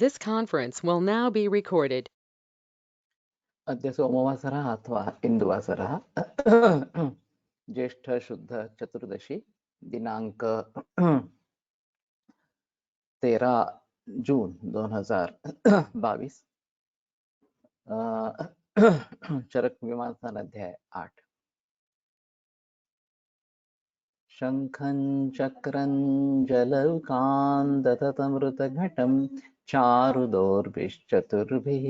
This conference will now be recorded. अद्य सोमवासरः अथवा इन्दुवासरः ज्येष्ठ शुद्ध चतुर्दशी दिनांक 13 जून 2022 चरक मीमांसा अध्याय 8 शंखं चक्रं जलौकान्दततमृतघटं चारुदोर्भिश्चतुर्भिः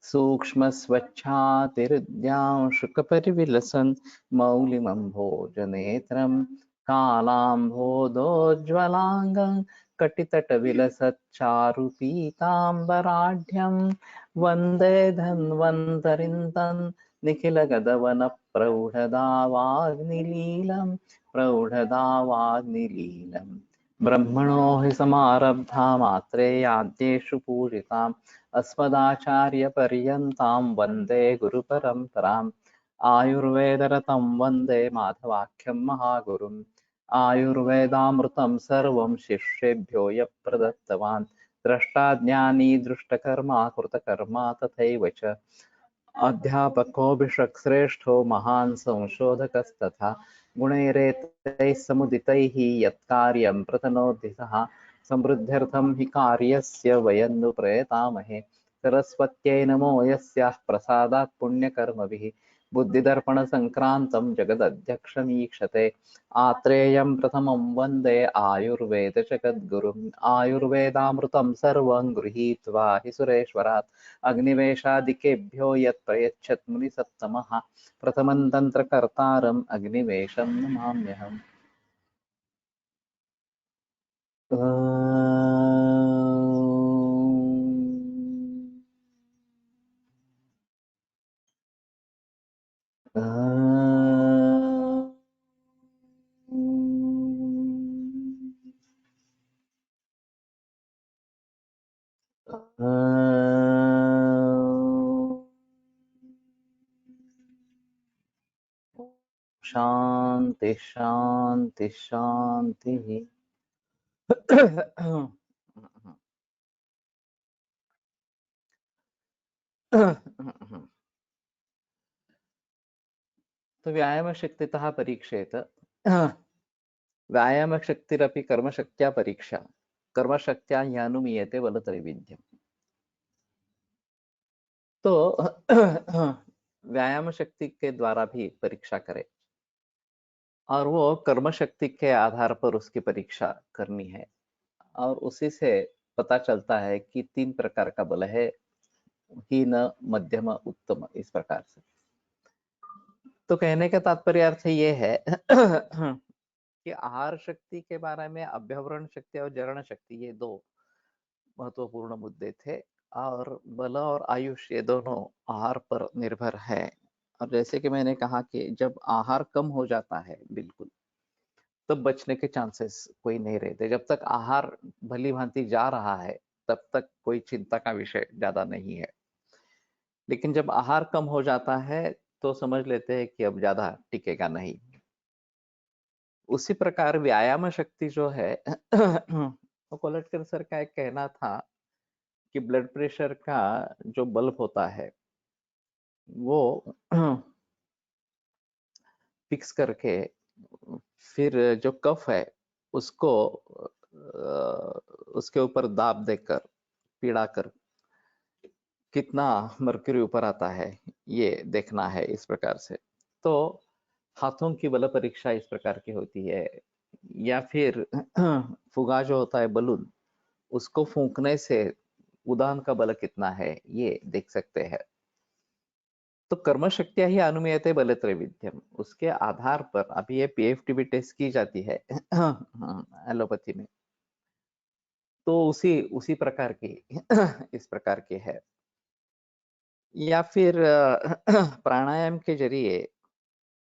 सूक्ष्मस्वच्छातिरुद्यांशुकपरिविलसन् मौलिमम्भोजनेत्रं कालाम्भोदोज्ज्वलाङ्गं कटितटविलसच्चारुपीताम्बराढ्यं वन्दे धन्वन्तरिं तन् निखिलगदवनप्रौढदावाग्निलीलम् प्रौढदावाग्निलीलम् ब्रह्मणो हि समारब्धा मात्रेयाद्येषु पूजिताम् अस्मदाचार्यपर्यन्तां वन्दे गुरुपरम्पराम् आयुर्वेदरतं वन्दे माधवाख्यं महागुरुम् आयुर्वेदामृतं सर्वं शिष्येभ्यो यः प्रदत्तवान् द्रष्टा ज्ञानी दृष्टकर्मा कृतकर्मा तथैव च अध्यापकोऽभिषक्श्रेष्ठो महान् संशोधकस्तथा गुणैरेतैः समुदितैः यत्कार्यं प्रतनोति सः समृद्ध्यर्थं हि कार्यस्य वयं नु प्रयतामहे सरस्वत्यै नमो यस्याः प्रसादात् पुण्यकर्मभिः बुद्धिदर्पणसङ्क्रान्तं जगदध्यक्षमीक्षते आत्रेयं प्रथमं वन्दे आयुर्वेदजगद्गुरुम् आयुर्वेदामृतं सर्वं गृहीत्वा हि सुरेश्वरात् अग्निवेशादिकेभ्यो यत् प्रयच्छत् मुनिसत्तमः प्रथमं तन्त्रकर्तारम् अग्निवेशं नमाम्यहम्। शांति शांति शांति। तो व्यायामशक्तितः परीक्षेत व्यायामशक्तिरपि कर्मशक्त्या परीक्षा कर्मशक्त्या ह्यानुमीयते बलत्रैविध्यम्। तो व्यायाम शक्ति के द्वारा भी परीक्षा करे और वो कर्म शक्ति के आधार पर उसकी परीक्षा करनी है और उसी से पता चलता है कि 3 प्रकार का बल है, हीन मध्यम उत्तम, इस प्रकार से। तो कहने का तात्पर्य अर्थ ये है कि आहार शक्ति के बारे में अभ्यवरण शक्ति और जरण शक्ति ये 2 महत्वपूर्ण मुद्दे थे और बल और आयुष ये दोनों आहार पर निर्भर है। और जैसे कि मैंने कहा कि जब आहार कम हो जाता है बिल्कुल तब बचने के चांसेस कोई नहीं रहते। जब तक आहार भली भांति जा रहा है तब तक कोई चिंता का विषय ज्यादा नहीं है, लेकिन जब आहार कम हो जाता है तो समझ लेते हैं कि अब ज्यादा टिकेगा नहीं। उसी प्रकार व्यायाम शक्ति जो है तो कोलटकर सर का एक कहना था कि ब्लड प्रेशर का जो बल्ब होता है वो फिक्स करके फिर जो कफ है उसको उसके ऊपर दाब देकर पीड़ा कर कितना मर्क्यूरी ऊपर आता है ये देखना है। इस प्रकार से तो हाथों की बल परीक्षा इस प्रकार की होती है, या फिर फुगा जो होता है बलून उसको फूंकने से उड़ान का बल कितना है ये देख सकते हैं। तो कर्म शक्तियां ही अनुमेयते बल त्रैविध्यम, उसके आधार पर अभी ये पीएफटी भी टेस्ट की जाती है एलोपैथी में, तो उसी उसी प्रकार की इस प्रकार की है। या फिर प्राणायाम के जरिए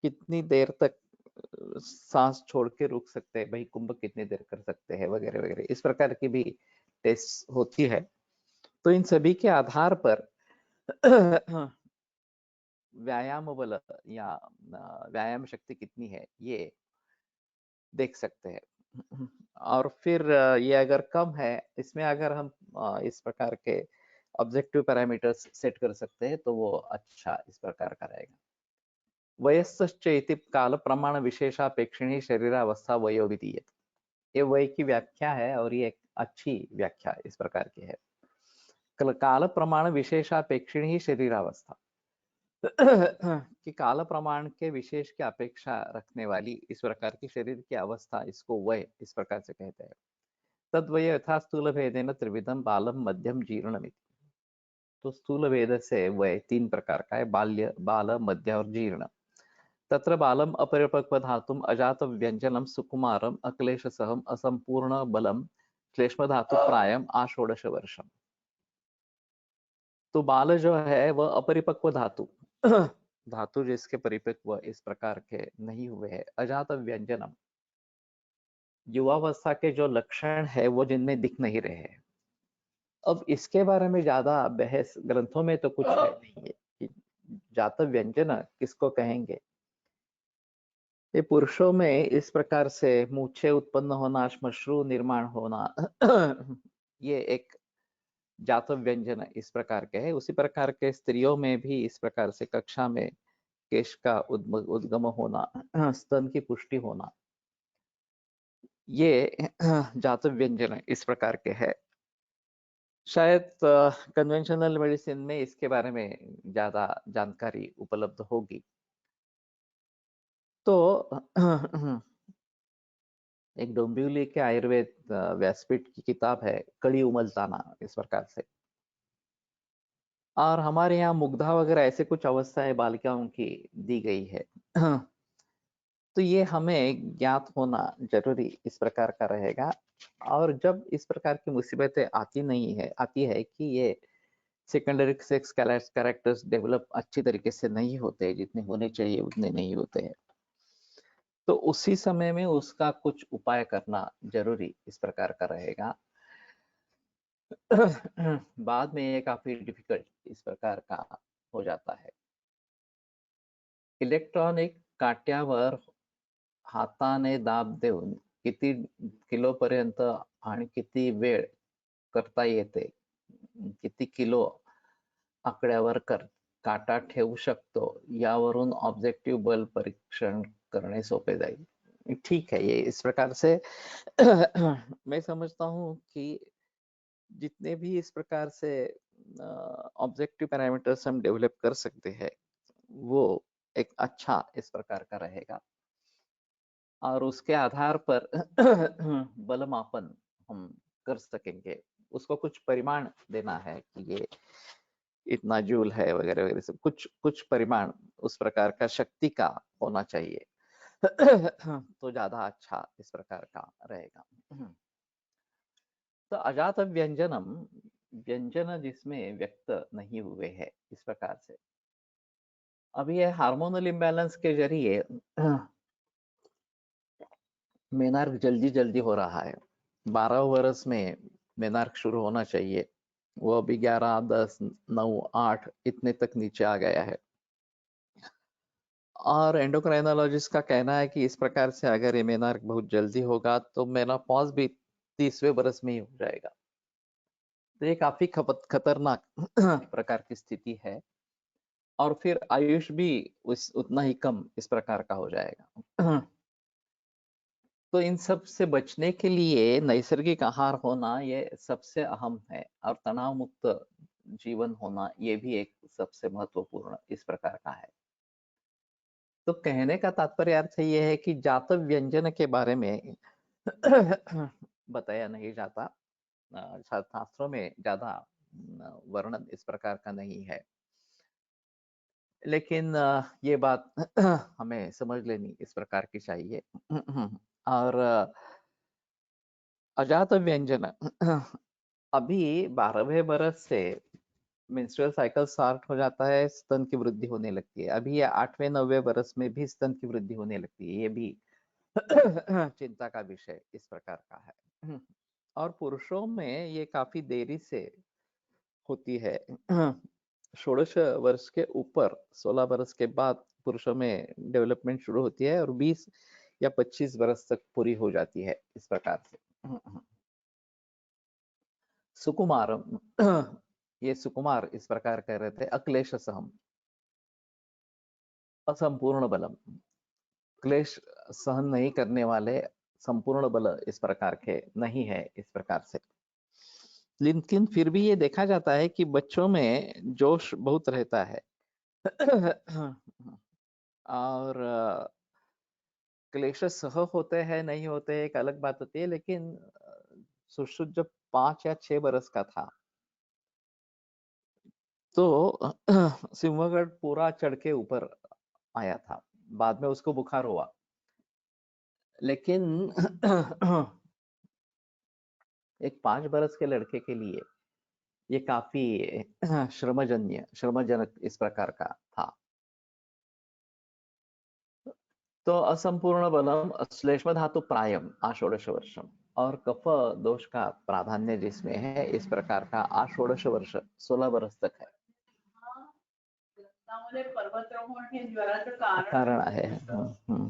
कितनी देर तक सांस छोड़ के रुक सकते हैं, भाई कुंभ कितनी देर कर सकते हैं वगैरह वगैरह, इस प्रकार की भी टेस्ट होती है। तो इन सभी के आधार पर व्यायाम बल या व्यायाम शक्ति कितनी है ये देख सकते हैं। और फिर ये अगर कम है, इसमें अगर हम इस प्रकार के ऑब्जेक्टिव पैरामीटर्स सेट कर सकते हैं तो वो अच्छा इस प्रकार का रहेगा। वयस्श्च इति काल प्रमाण विशेषापेक्षिणी शरीरावस्था वयो विधीयते। ये वय की व्याख्या है और ये एक अच्छी व्याख्या इस प्रकार की है। काल प्रमाण विशेषापेक्षिणी शरीरावस्था कि काल प्रमाण के विशेष की अपेक्षा रखने वाली इस प्रकार की शरीर की अवस्था, इसको वय इस प्रकार से कहते हैं। तद्वय यथा स्थूल भेदेन त्रिविधम बालम मध्यम जीर्णमिति। तो स्थूल भेद से वय तीन प्रकार का है, बाल्य, बाल, मध्य और जीर्ण। तत्र बालम अपरिपक्व धातुम अजात व्यंजनम सुकुमारम अक्लेश सहम असंपूर्ण बलम श्लेष्म धातु प्रायम आषोडश वर्षम। तो बाल जो है वह अपरिपक्व धातु धातु जिसके परिपक्व इस प्रकार के नहीं हुए हैं। अजात व्यंजनम, युवावस्था के जो लक्षण है वो जिनमें दिख नहीं रहे हैं। अब इसके बारे में ज्यादा बहस ग्रंथों में तो कुछ है नहीं है कि जात व्यंजन किसको कहेंगे। ये पुरुषों में इस प्रकार से मूछे उत्पन्न होना, श्मश्रु निर्माण होना ये एक जात व्यंजन इस प्रकार के है। उसी प्रकार के स्त्रियों में भी इस प्रकार से कक्षा में केश का उद्गम होना, स्तन की पुष्टि होना, ये जात व्यंजन इस प्रकार के है। शायद कन्वेंशनल मेडिसिन में इसके बारे में ज्यादा जानकारी उपलब्ध होगी। तो एक डोंबिवली के आयुर्वेद व्यासपीठ की किताब है कड़ी उमलताना इस प्रकार से, और हमारे यहाँ मुग्धा वगैरह ऐसे कुछ अवस्थाएं बालिकाओं की दी गई है। तो ये हमें ज्ञात होना जरूरी इस प्रकार का रहेगा। और जब इस प्रकार की मुसीबतें आती है कि ये सेकेंडरी सेक्स कैरेक्टर्स डेवलप अच्छी तरीके से नहीं होते, जितने होने चाहिए उतने नहीं होते हैं, तो उसी समय में उसका कुछ उपाय करना जरूरी इस प्रकार का रहेगा। बाद में ये काफी डिफिकल्ट इस प्रकार का हो जाता है। इलेक्ट्रॉनिक काट्यावर हाताने दाब देऊन किती किलोपर्यंत आणि किती वेळ करता येते, किती किलो आकड्यावर काटा ठेवू शकतो, यावरून ऑब्जेक्टिव्ह बल परीक्षण करणे सोपे जाईल। ठीक है, ये इस प्रकार से मैं समझता हूँ कि जितने भी इस प्रकार से ऑब्जेक्टिव पैरामीटर्स हम डेवलप कर सकते हैं वो एक अच्छा इस प्रकार का रहेगा, और उसके आधार पर बल मापन हम कर सकेंगे। उसको कुछ परिमाण देना है कि ये इतना जूल है वगैरह वगैरह, सब कुछ कुछ परिमाण उस प्रकार का शक्ति का होना चाहिए तो ज्यादा अच्छा इस प्रकार का रहेगा। तो अजात व्यंजनम, व्यंजन जिसमें व्यक्त नहीं हुए हैं इस प्रकार से। अभी ये हार्मोनल इम्बैलेंस के जरिए मेनार्क जल्दी जल्दी हो रहा है। 12 वर्ष में मेनार्क शुरू होना चाहिए, वो अभी 11, 10, 9, 8 इतने तक नीचे आ गया है। और एंडोक्राइनोलॉजिस्ट का कहना है कि इस प्रकार से अगर ये मेनार्क बहुत जल्दी होगा तो मेनोपॉज भी 30वें वर्ष में ही हो जाएगा। तो ये काफी खतरनाक प्रकार की स्थिति है, और फिर आयुष भी उतना ही कम इस प्रकार का हो जाएगा। तो इन सब से बचने के लिए नैसर्गिक आहार होना ये सबसे अहम है, और तनाव मुक्त जीवन होना ये भी एक सबसे महत्वपूर्ण इस प्रकार का है। तो कहने का तात्पर्य अर्थ ये है कि जात व्यंजन के बारे में बताया नहीं जाता, शास्त्रों में ज्यादा वर्णन इस प्रकार का नहीं है, लेकिन ये बात हमें समझ लेनी इस प्रकार की चाहिए। और अजात व्यंजन अभी 12वें बरस से मेंस्ट्रुअल साइकिल स्टार्ट हो जाता है, स्तन की वृद्धि होने लगती है। अभी ये 8वें 9वें बरस में भी स्तन की वृद्धि होने लगती है, ये भी चिंता का विषय इस प्रकार का है। और पुरुषों में ये काफी देरी से होती है। 16 वर्ष के ऊपर, 16 वर्ष के बाद पुरुषों में डेवलपमेंट शुरू होती है, और 20 या 25 वर्ष तक पूरी हो जाती है इस प्रकार से। सुकुमारम ये सुकुमार इस प्रकार कह रहे थे, अक्लेश सहम, असंपूर्ण बलम, क्लेश सहन नहीं करने वाले संपूर्ण बल इस प्रकार के नहीं है इस प्रकार से। लेकिन फिर भी ये देखा जाता है कि बच्चों में जोश बहुत रहता है और क्लेश सह होते हैं नहीं होते हैं, एक अलग बात होती है, लेकिन सुश्रुत जब 5 या 6 बरस का था तो सिंहगढ़ पूरा चढ़ के ऊपर आया था। बाद में उसको बुखार हुआ, लेकिन एक 5 बरस के लड़के के लिए ये काफी श्रमजनक इस प्रकार का था। तो असंपूर्ण बलम श्लेष्म धातु प्रायम आषोडश वर्षम, और कफ दोष का प्राधान्य जिसमें है इस प्रकार का आषोडश वर्ष 16 बरस तक है। कारण आहे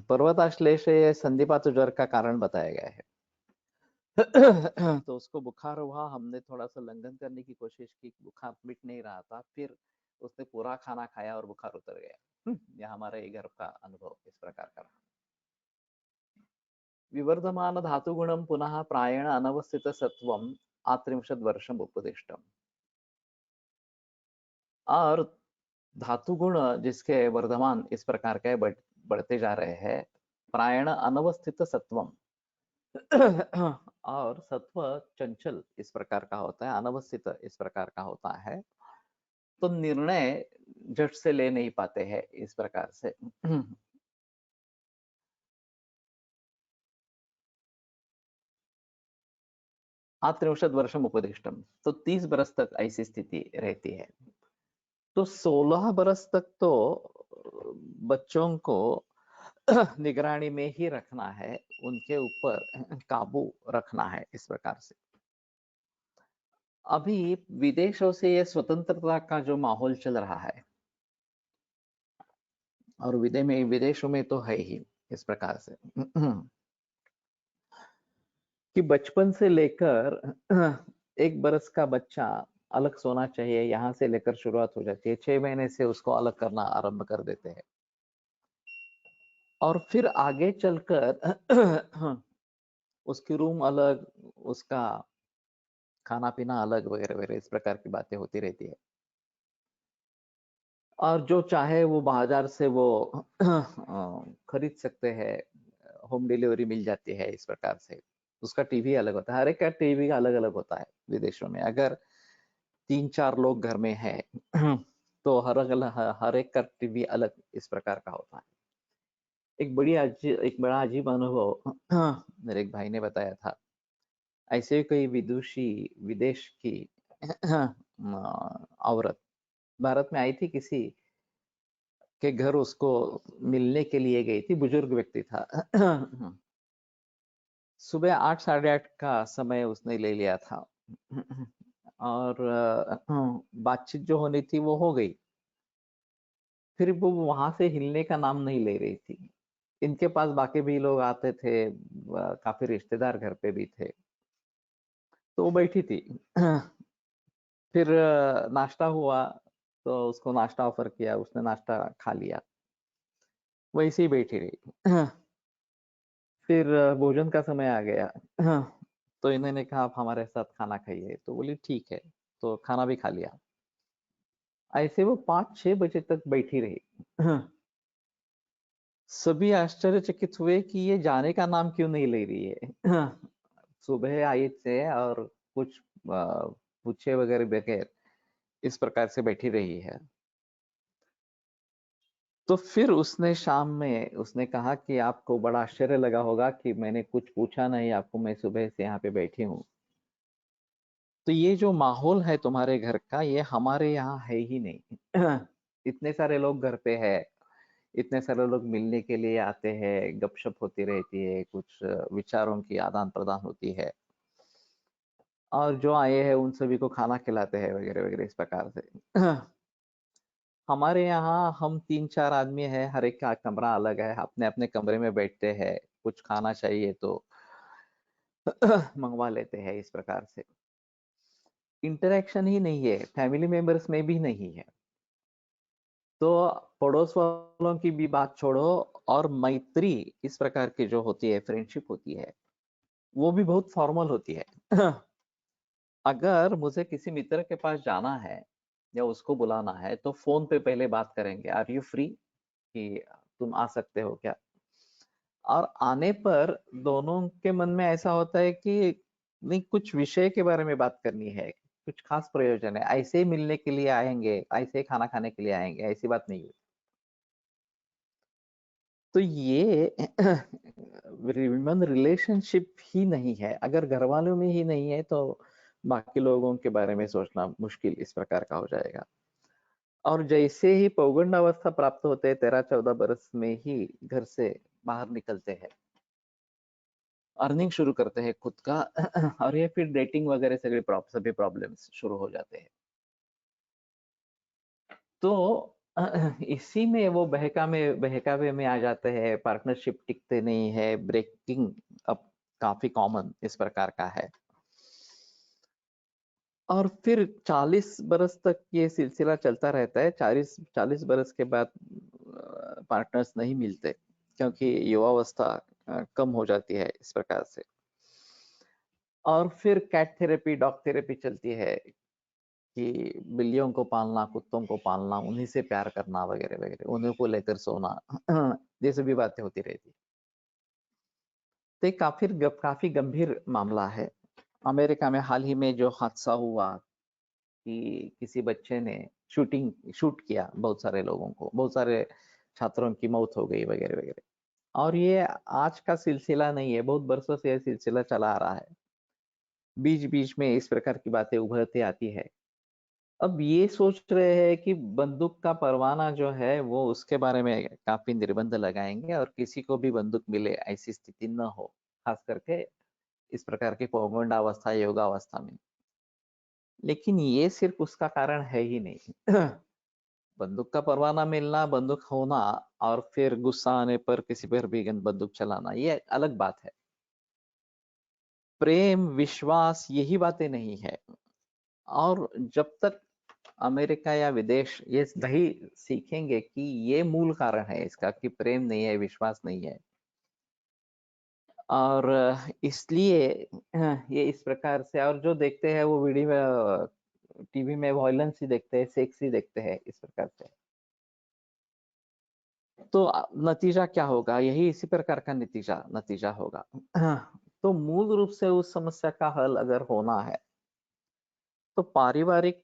पर्वताश्लेष ये संधिपात ज्वर का कारण बताया गया है। तो उसको बुखार हुआ, हमने थोड़ा सा लंघन करने की कोशिश की, बुखार मिट नहीं रहा था, फिर उसने पूरा खाना खाया और बुखार उतर गया। यह हमारे घर का अनुभव इस प्रकार का रहा। विवर्धमान धातुगुणम पुनः प्रायण अनवस्थित सत्वम आत्रिंशद वर्षम उपदिष्टम, और धातु गुण जिसके वर्धमान इस प्रकार के बढ़ते जा रहे हैं, प्रायण अनवस्थित सत्वम और सत्व चंचल इस प्रकार का होता है, अनवस्थित इस प्रकार का होता है, तो निर्णय झट से ले नहीं पाते हैं इस प्रकार से। आत्रिंशद वर्षम उपदिष्टम, तो 30 बरस तक ऐसी स्थिति रहती है। तो 16 बरस तक तो बच्चों को निगरानी में ही रखना है, उनके ऊपर काबू रखना है इस प्रकार से। अभी विदेशों से ये स्वतंत्रता का जो माहौल चल रहा है, और विदेशों में तो है ही इस प्रकार से कि बचपन से लेकर 1 बरस का बच्चा अलग सोना चाहिए, यहाँ से लेकर शुरुआत हो जाती है। 6 महीने से उसको अलग करना आरंभ कर देते हैं, और फिर आगे चलकर उसकी रूम अलग, उसका खाना पीना अलग, वगैरह वगैरह इस प्रकार की बातें होती रहती है। और जो चाहे वो बाजार से वो खरीद सकते हैं, होम डिलीवरी मिल जाती है इस प्रकार से। उसका टीवी अलग होता है, हर एक का टीवी अलग अलग होता है विदेशों में। अगर 3-4 लोग घर में है तो हर एक का टीवी अलग इस प्रकार का होता है। एक बड़ा अजीब अनुभव मेरे एक भाई ने बताया था। ऐसे ही कोई विदुषी विदेश की औरत भारत में आई थी, किसी के घर उसको मिलने के लिए गई थी, बुजुर्ग व्यक्ति था। सुबह 8 साढ़े 8 का समय उसने ले लिया था, और बातचीत जो होनी थी वो हो गई। फिर वो वहां से हिलने का नाम नहीं ले रही थी। इनके पास बाकी भी लोग आते थे, काफी रिश्तेदार घर पे भी थे, तो वो बैठी थी। फिर नाश्ता हुआ, तो उसको नाश्ता ऑफर किया, उसने नाश्ता खा लिया, वैसे ही बैठी रही। फिर भोजन का समय आ गया। तो इन्होंने कहा आप हमारे साथ खाना खाइए, तो बोली ठीक है, तो खाना भी खा लिया। ऐसे वो 5-6 बजे तक बैठी रही। सभी आश्चर्यचकित हुए कि ये जाने का नाम क्यों नहीं ले रही है। सुबह आई थे और कुछ पूछे वगैरह बगैर इस प्रकार से बैठी रही है। तो फिर उसने शाम में उसने कहा कि आपको बड़ा आश्चर्य लगा होगा कि मैंने कुछ पूछा नहीं आपको, मैं सुबह से यहाँ पे बैठी हूँ। तो ये जो माहौल है तुम्हारे घर का, ये हमारे यहाँ है ही नहीं। इतने सारे लोग घर पे है, इतने सारे लोग मिलने के लिए आते हैं, गपशप होती रहती है, कुछ विचारों की आदान प्रदान होती है, और जो आए हैं उन सभी को खाना खिलाते हैं वगैरह वगैरह इस प्रकार से। हमारे यहाँ हम 3-4 आदमी हैं, हर एक का कमरा अलग है, अपने अपने कमरे में बैठते हैं, कुछ खाना चाहिए तो मंगवा लेते हैं इस प्रकार से। इंटरेक्शन ही नहीं है, फैमिली मेंबर्स में भी नहीं है। तो पड़ोस वालों की भी बात छोड़ो, और मैत्री इस प्रकार की जो होती है, फ्रेंडशिप होती है, वो भी बहुत फॉर्मल होती है। अगर मुझे किसी मित्र के पास जाना है या उसको बुलाना है तो फोन पे पहले बात करेंगे, आर यू फ्री, कि तुम आ सकते हो क्या। और आने पर दोनों के मन में ऐसा होता है कि नहीं, कुछ विषय के बारे में बात करनी है, कुछ खास प्रयोजन है, ऐसे ही मिलने के लिए आएंगे, ऐसे ही खाना खाने के लिए आएंगे, ऐसी बात नहीं हुई। तो ये ह्यूमन रिलेशनशिप ही नहीं है। अगर घर वालों में ही नहीं है तो बाकी लोगों के बारे में सोचना मुश्किल इस प्रकार का हो जाएगा। और जैसे ही पौगंड अवस्था प्राप्त होते हैं, 13-14 बरस में ही घर से बाहर निकलते हैं, अर्निंग शुरू करते हैं खुद का, और ये फिर डेटिंग वगैरह सभी प्रॉब्लम्स शुरू हो जाते हैं। तो इसी में वो बहकावे में आ जाते हैं, पार्टनरशिप टिकते नहीं है, ब्रेकिंग अप काफी कॉमन इस प्रकार का है। और फिर 40 बरस तक ये सिलसिला चलता रहता है। 40 बरस के बाद पार्टनर्स नहीं मिलते, क्योंकि युवावस्था कम हो जाती है इस प्रकार से। और फिर कैट थेरेपी, डॉग थेरेपी चलती है, कि बिल्लियों को पालना, कुत्तों को पालना, उन्हीं से प्यार करना वगैरह वगैरह, उन्हीं को लेकर सोना, ये सभी बातें होती रहती। तो ये काफी गंभीर मामला है। अमेरिका में हाल ही में जो हादसा हुआ कि किसी बच्चे ने शूट किया बहुत सारे लोगों को, बहुत सारे छात्रों की मौत हो गई वगैरह वगैरह। और ये आज का सिलसिला नहीं है, बहुत बरसों से ये सिलसिला चला आ रहा है। बीच बीच में इस प्रकार की बातें उभरती आती है। अब ये सोच रहे हैं कि बंदूक का परवाना जो है वो उसके बारे में काफी निर्बंध लगाएंगे, और किसी को भी बंदूक मिले ऐसी स्थिति न हो, खास करके इस प्रकार की पौगंडावस्था, योगावस्था में। लेकिन ये सिर्फ उसका कारण है ही नहीं। बंदूक का परवाना मिलना, बंदूक होना, और फिर गुस्सा आने पर किसी पर भी बंदूक चलाना, ये अलग बात है। प्रेम, विश्वास, यही बातें नहीं है। और जब तक अमेरिका या विदेश ये नहीं सीखेंगे कि ये मूल कारण है इसका, कि प्रेम नहीं है, विश्वास नहीं है, और इसलिए ये इस प्रकार से, और जो देखते हैं वो वीडियो, टीवी में वायलेंस ही देखते हैं, सेक्स ही देखते हैं इस प्रकार से। तो नतीजा क्या होगा? यही इसी प्रकार का नतीजा होगा। तो मूल रूप से उस समस्या का हल अगर होना है तो पारिवारिक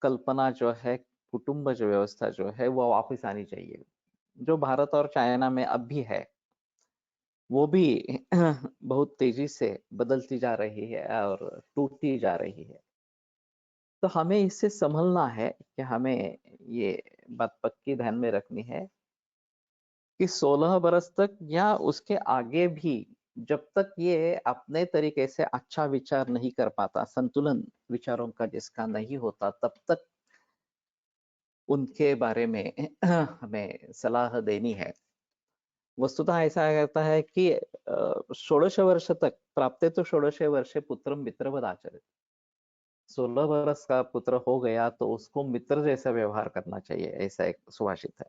कल्पना जो है, कुटुंब जो व्यवस्था जो है, वो वापस आनी चाहिए, जो भारत और चाइना में अब भी है। वो भी बहुत तेजी से बदलती जा रही है और टूटती जा रही है। तो हमें इससे संभलना है कि हमें ये बात पक्की ध्यान में रखनी है कि 16 बरस तक या उसके आगे भी, जब तक ये अपने तरीके से अच्छा विचार नहीं कर पाता, संतुलन विचारों का जिसका नहीं होता, तब तक उनके बारे में हमें सलाह देनी है। वस्तुतः ऐसा करता है कि 16 वर्ष तक प्राप्ते तो 16 वर्षे पुत्रम मित्रवद आचरित। 16 बरस का पुत्र हो गया तो उसको मित्र जैसा व्यवहार करना चाहिए, ऐसा एक सुभाषित है।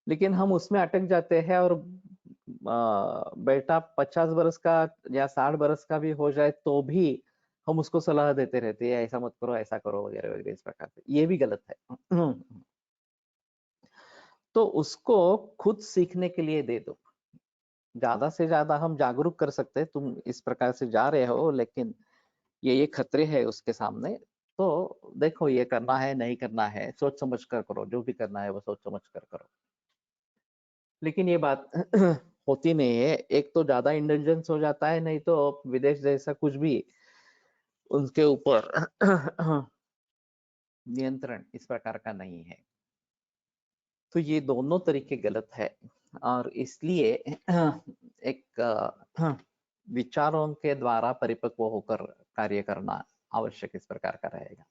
लेकिन हम उसमें अटक जाते हैं, और बेटा 50 बरस का या 60 बरस का भी हो जाए तो भी हम उसको सलाह देते रहते हैं, ऐसा मत करो, ऐसा करो वगैरह वगैरह इस प्रकार से। ये भी गलत है। तो उसको खुद सीखने के लिए दे दो। ज्यादा से ज्यादा हम जागरूक कर सकते हैं, तुम इस प्रकार से जा रहे हो, लेकिन ये खतरे हैं उसके सामने, तो देखो ये करना है नहीं करना है, सोच समझ कर करो, जो भी करना है वो सोच समझ कर करो। लेकिन ये बात होती नहीं है। एक तो ज्यादा इंटेलिजेंस हो जाता है, नहीं तो विदेश जैसा कुछ भी उनके ऊपर नियंत्रण इस प्रकार का नहीं है। तो ये दोनों तरीके गलत है, और इसलिए एक विचारों के द्वारा परिपक्व होकर कार्य करना आवश्यक इस प्रकार का रहेगा।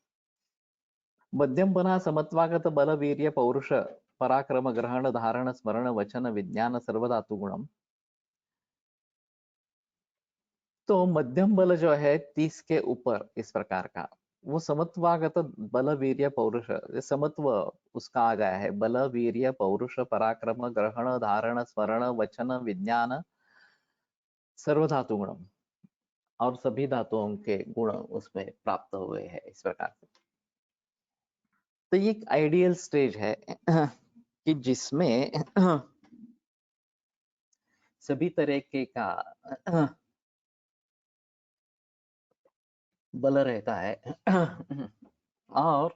मध्यमपना, समत्वागत बल, वीर्य, पौरुष, पराक्रम, ग्रहण, धारण, स्मरण, वचन, विज्ञान, सर्वधातु गुणम, तो मध्यम बल जो है 30 के ऊपर इस प्रकार का, वो समत्वागत बल वीर्य पौरुष, ये समत्व उसका आ गया है। बल वीर्य पौरुष पराक्रम ग्रहण धारण स्मरण वचन विज्ञान सर्व धातु गुणम, और सभी धातुओं के गुण उसमें प्राप्त हुए हैं इस प्रकार से। तो ये एक आइडियल स्टेज है कि जिसमें सभी तरीके का बल रहता है और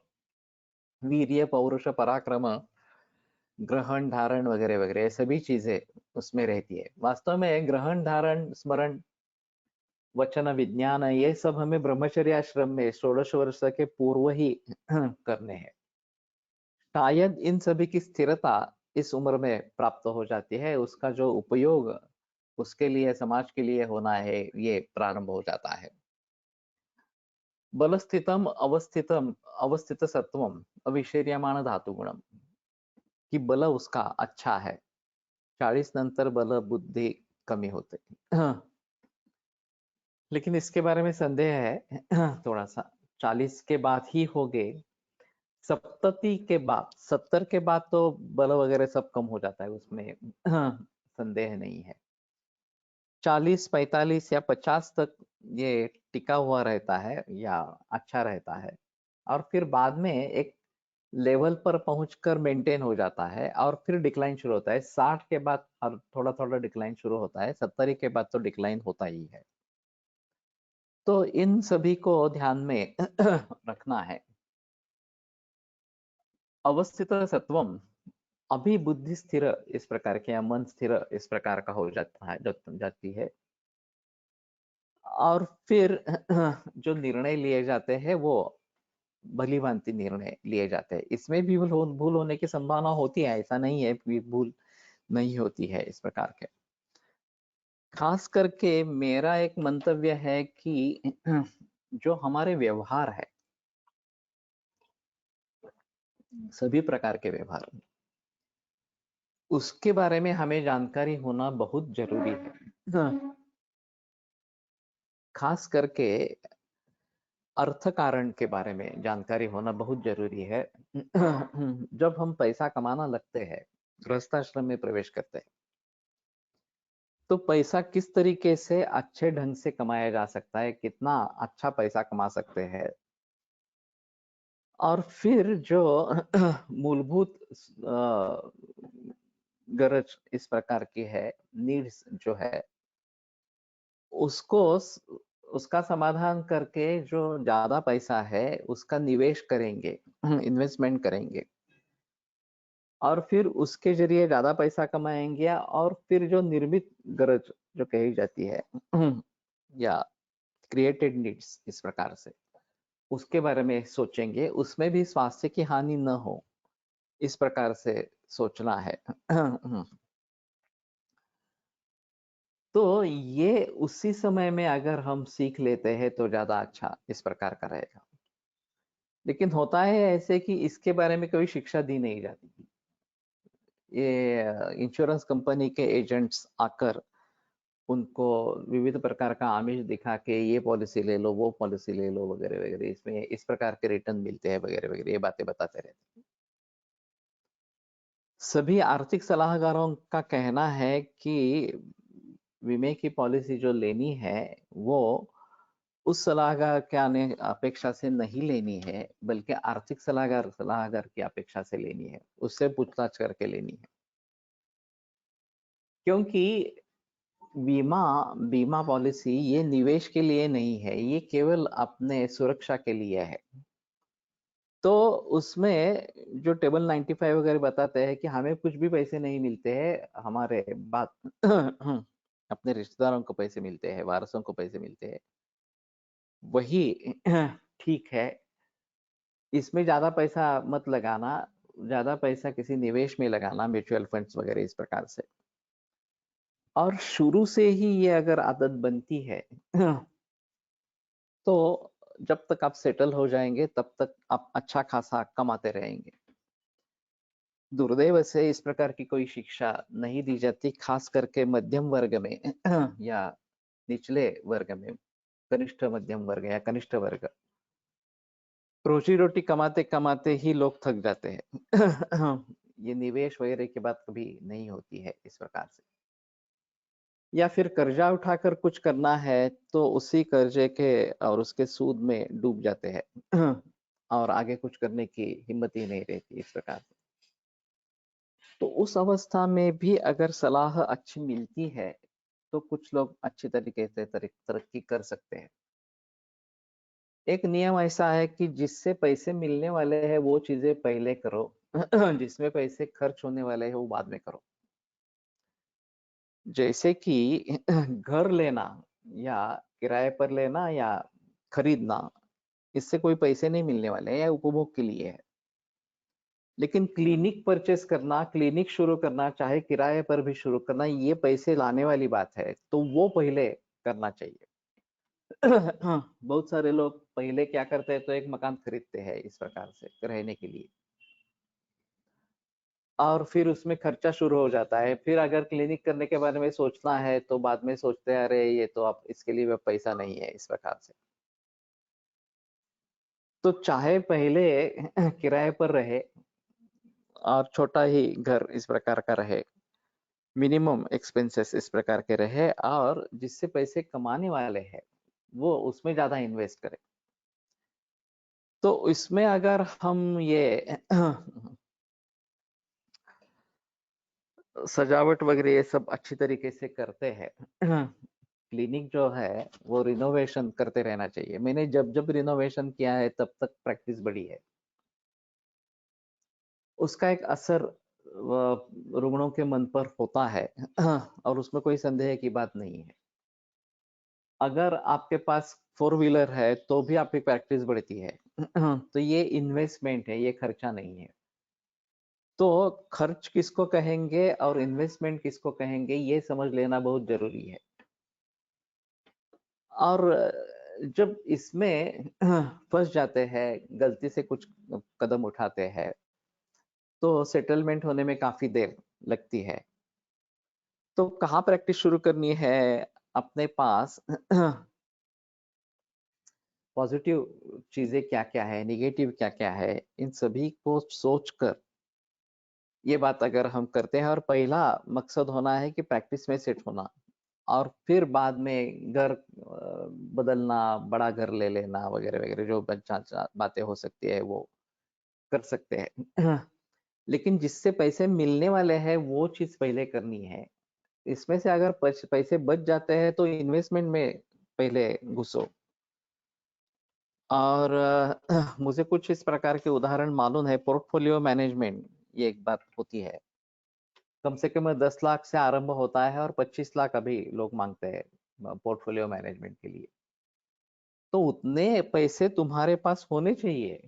वीर्य पौरुष पराक्रम ग्रहण धारण वगैरह वगैरह सभी चीजें उसमें रहती है। वास्तव में ग्रहण धारण स्मरण वचन विज्ञान ये सब हमें ब्रह्मचर्य आश्रम में 16 वर्ष के पूर्व ही करने हैं। शायद इन सभी की स्थिरता इस उम्र में प्राप्त हो जाती है, उसका जो उपयोग उसके लिए समाज के लिए होना है ये प्रारंभ हो जाता है। बलस्थितम अवस्थितम अवस्थित सत्वम अविशेर्यमाण धातु गुणम, की बल उसका अच्छा है। 40 नंतर बल बुद्धि कमी होते लेकिन इसके बारे में संदेह है थोड़ा सा। 40 के बाद ही हो गए, 70 के बाद 70 के बाद तो बल वगैरह सब कम हो जाता है, उसमें संदेह नहीं है। 40 45 या 50 तक ये टिका हुआ रहता है या अच्छा रहता है, और फिर बाद में एक लेवल पर पहुंचकर मेंटेन हो जाता है और फिर डिक्लाइन शुरू होता है। 60 के बाद थोड़ा थोड़ा डिक्लाइन शुरू होता है, 70 के बाद तो डिक्लाइन होता ही है। तो इन सभी को ध्यान में रखना है। अवस्थित सत्वम, अभी बुद्धि स्थिर इस प्रकार के या मन स्थिर इस प्रकार का हो जाता है जाती है, और फिर जो निर्णय लिए जाते हैं वो भली भांति निर्णय लिए जाते हैं। इसमें भी भूल होने की संभावना होती है, ऐसा नहीं है कि भूल नहीं होती है इस प्रकार के। खास करके मेरा एक मंतव्य है कि जो हमारे व्यवहार है, सभी प्रकार के व्यवहार, उसके बारे में हमें जानकारी होना बहुत जरूरी है। खास करके अर्थ कारण के बारे में जानकारी होना बहुत जरूरी है। जब हम पैसा कमाना लगते हैं, गृहस्थाश्रम में प्रवेश करते हैं, तो पैसा किस तरीके से अच्छे ढंग से कमाया जा सकता है, कितना अच्छा पैसा कमा सकते हैं, और फिर जो मूलभूत गरज इस प्रकार की है, नीड्स जो है, उसको उसका समाधान करके जो ज्यादा पैसा है उसका निवेश करेंगे, इन्वेस्टमेंट करेंगे, और फिर उसके जरिए ज्यादा पैसा कमाएंगे, और फिर जो निर्मित गरज जो कही जाती है या क्रिएटेड नीड्स इस प्रकार से, उसके बारे में सोचेंगे, उसमें भी स्वास्थ्य की हानि न हो इस प्रकार से सोचना है। तो ये उसी समय में अगर हम सीख लेते हैं तो ज्यादा अच्छा इस प्रकार का रहेगा। लेकिन होता है ऐसे कि इसके बारे में कोई शिक्षा दी नहीं जाती। ये इंश्योरेंस कंपनी के एजेंट्स आकर उनको विविध प्रकार का आमिष दिखा के ये पॉलिसी ले लो, वो पॉलिसी ले लो वगैरह वगैरह, इसमें इस प्रकार के रिटर्न मिलते हैं वगैरह वगैरह, ये बातें बताते रहते हैं। सभी आर्थिक सलाहकारों का कहना है कि बीमे की पॉलिसी जो लेनी है वो उस सलाहकार के आने अपेक्षा से नहीं लेनी है, बल्कि आर्थिक सलाहकार की अपेक्षा से लेनी है, उससे पूछताछ करके लेनी है। क्योंकि बीमा बीमा पॉलिसी ये निवेश के लिए नहीं है, ये केवल अपने सुरक्षा के लिए है। तो उसमें जो टेबल 95 वगैरह बताते हैं कि हमें कुछ भी पैसे नहीं मिलते हैं, हमारे बात अपने रिश्तेदारों को पैसे मिलते हैं, वारसों को पैसे मिलते हैं, वही ठीक है। इसमें ज्यादा पैसा मत लगाना, ज्यादा पैसा किसी निवेश में लगाना, म्यूचुअल फंड्स वगैरह इस प्रकार से। और शुरू से ही ये अगर आदत बनती है तो जब तक आप सेटल हो जाएंगे तब तक आप अच्छा खासा कमाते रहेंगे। दुर्दैव से इस प्रकार की कोई शिक्षा नहीं दी जाती, खास करके मध्यम वर्ग में या निचले वर्ग में, कनिष्ठ मध्यम वर्ग या कनिष्ठ वर्ग, रोजी रोटी कमाते कमाते ही लोग थक जाते हैं। ये निवेश वगैरह की बात कभी नहीं होती है इस प्रकार से। या फिर कर्जा उठाकर कुछ करना है तो उसी कर्जे के और उसके सूद में डूब जाते हैं। और आगे कुछ करने की हिम्मत ही नहीं रहती इस प्रकार से। तो उस अवस्था में भी अगर सलाह अच्छी मिलती है तो कुछ लोग अच्छी तरीके से तरक्की कर सकते हैं। एक नियम ऐसा है कि जिससे पैसे मिलने वाले हैं वो चीजें पहले करो। जिसमें पैसे खर्च होने वाले हैं वो बाद में करो। जैसे कि घर लेना या किराए पर लेना या खरीदना, इससे कोई पैसे नहीं मिलने वाले हैं या उपभोग के लिए है। लेकिन क्लिनिक परचेस करना, क्लिनिक शुरू करना, चाहे किराए पर भी शुरू करना, ये पैसे लाने वाली बात है, तो वो पहले करना चाहिए। बहुत सारे लोग पहले क्या करते हैं, तो एक मकान खरीदते हैं इस प्रकार से रहने के लिए, और फिर उसमें खर्चा शुरू हो जाता है। फिर अगर क्लिनिक करने के बारे में सोचना है तो बाद में सोचते हैं अरे ये तो अब इसके लिए पैसा नहीं है इस प्रकार से। तो चाहे पहले किराए पर रहे और छोटा ही घर इस प्रकार का रहे, मिनिमम एक्सपेंसेस इस प्रकार के रहे, और जिससे पैसे कमाने वाले हैं वो उसमें ज्यादा इन्वेस्ट करें। तो इसमें अगर हम ये सजावट वगैरह ये सब अच्छी तरीके से करते हैं, क्लिनिक जो है वो रिनोवेशन करते रहना चाहिए। मैंने जब जब रिनोवेशन किया है तब तक प्रैक्टिस बढ़ी है। उसका एक असर रुग्णों के मन पर होता है। और उसमें कोई संदेह की बात नहीं है। अगर आपके पास फोर व्हीलर है तो भी आपकी प्रैक्टिस बढ़ती है। तो ये इन्वेस्टमेंट है, ये खर्चा नहीं है। तो खर्च किसको कहेंगे और इन्वेस्टमेंट किसको कहेंगे, ये समझ लेना बहुत जरूरी है। और जब इसमें फंस जाते हैं, गलती से कुछ कदम उठाते हैं, तो सेटलमेंट होने में काफी देर लगती है। तो कहाँ प्रैक्टिस शुरू करनी है? अपने पास पॉजिटिव चीजें क्या क्या है, निगेटिव क्या क्या है, इन सभी को सोचकर ये बात अगर हम करते हैं, और पहला मकसद होना है कि प्रैक्टिस में सेट होना, और फिर बाद में घर बदलना, बड़ा घर ले लेना वगैरह वगैरह जो बच्चा बातें हो सकती है वो कर सकते हैं। लेकिन जिससे पैसे मिलने वाले हैं वो चीज पहले करनी है। इसमें से अगर पैसे बच जाते हैं तो इन्वेस्टमेंट में पहले घुसो। और मुझे कुछ इस प्रकार के उदाहरण मालूम है। पोर्टफोलियो मैनेजमेंट ये एक बात होती है। कम से कम 10 लाख से आरंभ होता है और 25 लाख अभी लोग मांगते हैं पोर्टफोलियो मैनेजमेंट के लिए। तो उतने पैसे तुम्हारे पास होने चाहिए।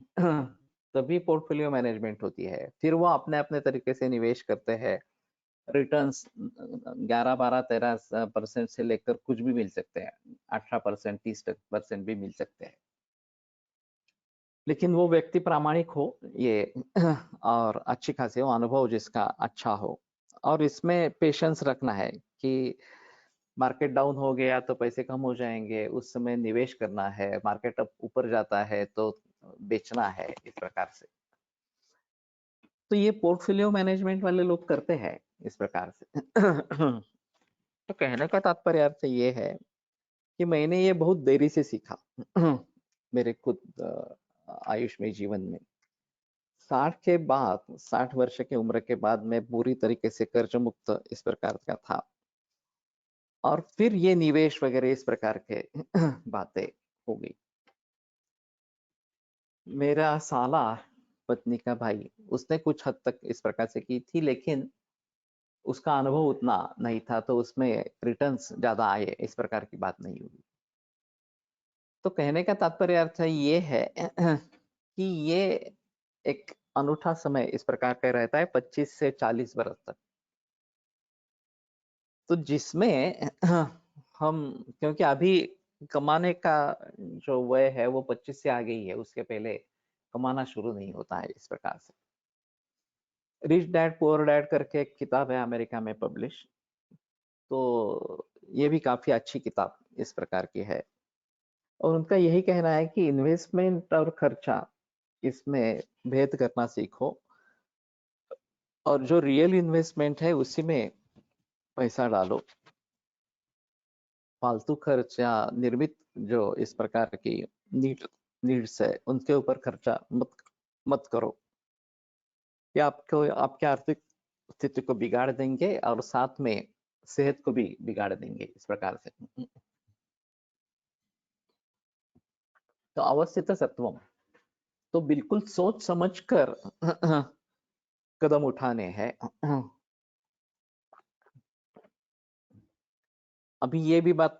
तभी पोर्टफोलियो मैनेजमेंट होती है। फिर वो अपने अपने तरीके से निवेश करते हैं। रिटर्न्स 11 12 13% से लेकर कुछ भी मिल सकते हैं, 18% 30% भी मिल सकते हैं। लेकिन वो व्यक्ति प्रामाणिक हो ये, और अच्छी खासी हो, अनुभव जिसका अच्छा हो, और इसमें पेशेंस रखना है कि मार्केट डाउन हो गया तो पैसे कम हो जाएंगे, उस समय निवेश करना है, मार्केट अब ऊपर जाता है तो बेचना है, इस प्रकार से। तो ये पोर्टफोलियो मैनेजमेंट वाले लोग करते हैं इस प्रकार से। तो कहने का तात्पर्य अर्थ ये है कि मैंने ये बहुत देरी से सीखा। मेरे खुद आयुष में, जीवन में 60 के बाद, 60 वर्ष की उम्र के बाद मैं पूरी तरीके से कर्ज मुक्त इस प्रकार का था। और फिर ये निवेश वगैरह इस प्रकार के बातें हो गई। मेरा साला पत्नी का भाई, उसने कुछ हद तक इस प्रकार से की थी, लेकिन उसका अनुभव उतना नहीं था, तो उसमें रिटर्न्स ज्यादा आए, इस प्रकार की बात नहीं हुई। तो कहने का तात्पर्य अर्थ ये है कि ये एक अनूठा समय इस प्रकार का रहता है, 25 से 40 वर्ष तक। तो जिसमें हम, क्योंकि अभी कमाने का जो वय है वो 25 से आगे ही है, उसके पहले कमाना शुरू नहीं होता है इस प्रकार से। रिच डैड पुअर डैड करके एक किताब है अमेरिका में पब्लिश, तो ये भी काफी अच्छी किताब इस प्रकार की है। और उनका यही कहना है कि इन्वेस्टमेंट और खर्चा इसमें भेद करना सीखो, और जो रियल इन्वेस्टमेंट है उसी में पैसा डालो। फालतू खर्च या निर्मित जो इस प्रकार की नीड्स है उनके ऊपर खर्चा मत मत करो। ये आपको आपके आर्थिक स्थिति को बिगाड़ देंगे और साथ में सेहत को भी बिगाड़ देंगे इस प्रकार से। तो अवस्थित सत्वम, तो बिल्कुल सोच समझ कर कदम उठाने हैं। अभी ये भी बात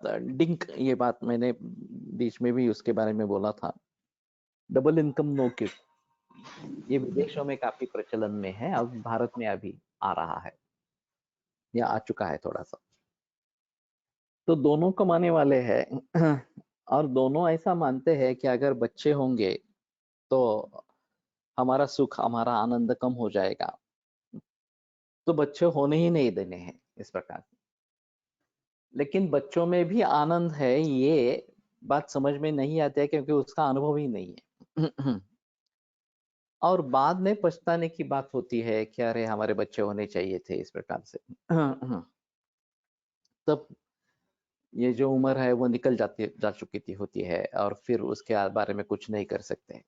ये बात मैंने बीच में भी उसके बारे में बोला था। डबल इनकम नो किड, ये विदेशों में काफी प्रचलन में है, अब भारत में अभी आ रहा है या आ चुका है थोड़ा सा। तो दोनों कमाने वाले हैं और दोनों ऐसा मानते हैं कि अगर बच्चे होंगे तो हमारा सुख हमारा आनंद कम हो जाएगा, तो बच्चे होने ही नहीं देने हैं इस प्रकार। लेकिन बच्चों में भी आनंद है ये बात समझ में नहीं आती है, क्योंकि उसका अनुभव ही नहीं है। और बाद में पछताने की बात होती है कि अरे हमारे बच्चे होने चाहिए थे इस प्रकार से। तब ये जो उम्र है वो निकल जा चुकी थी होती है, और फिर उसके बारे में कुछ नहीं कर सकते।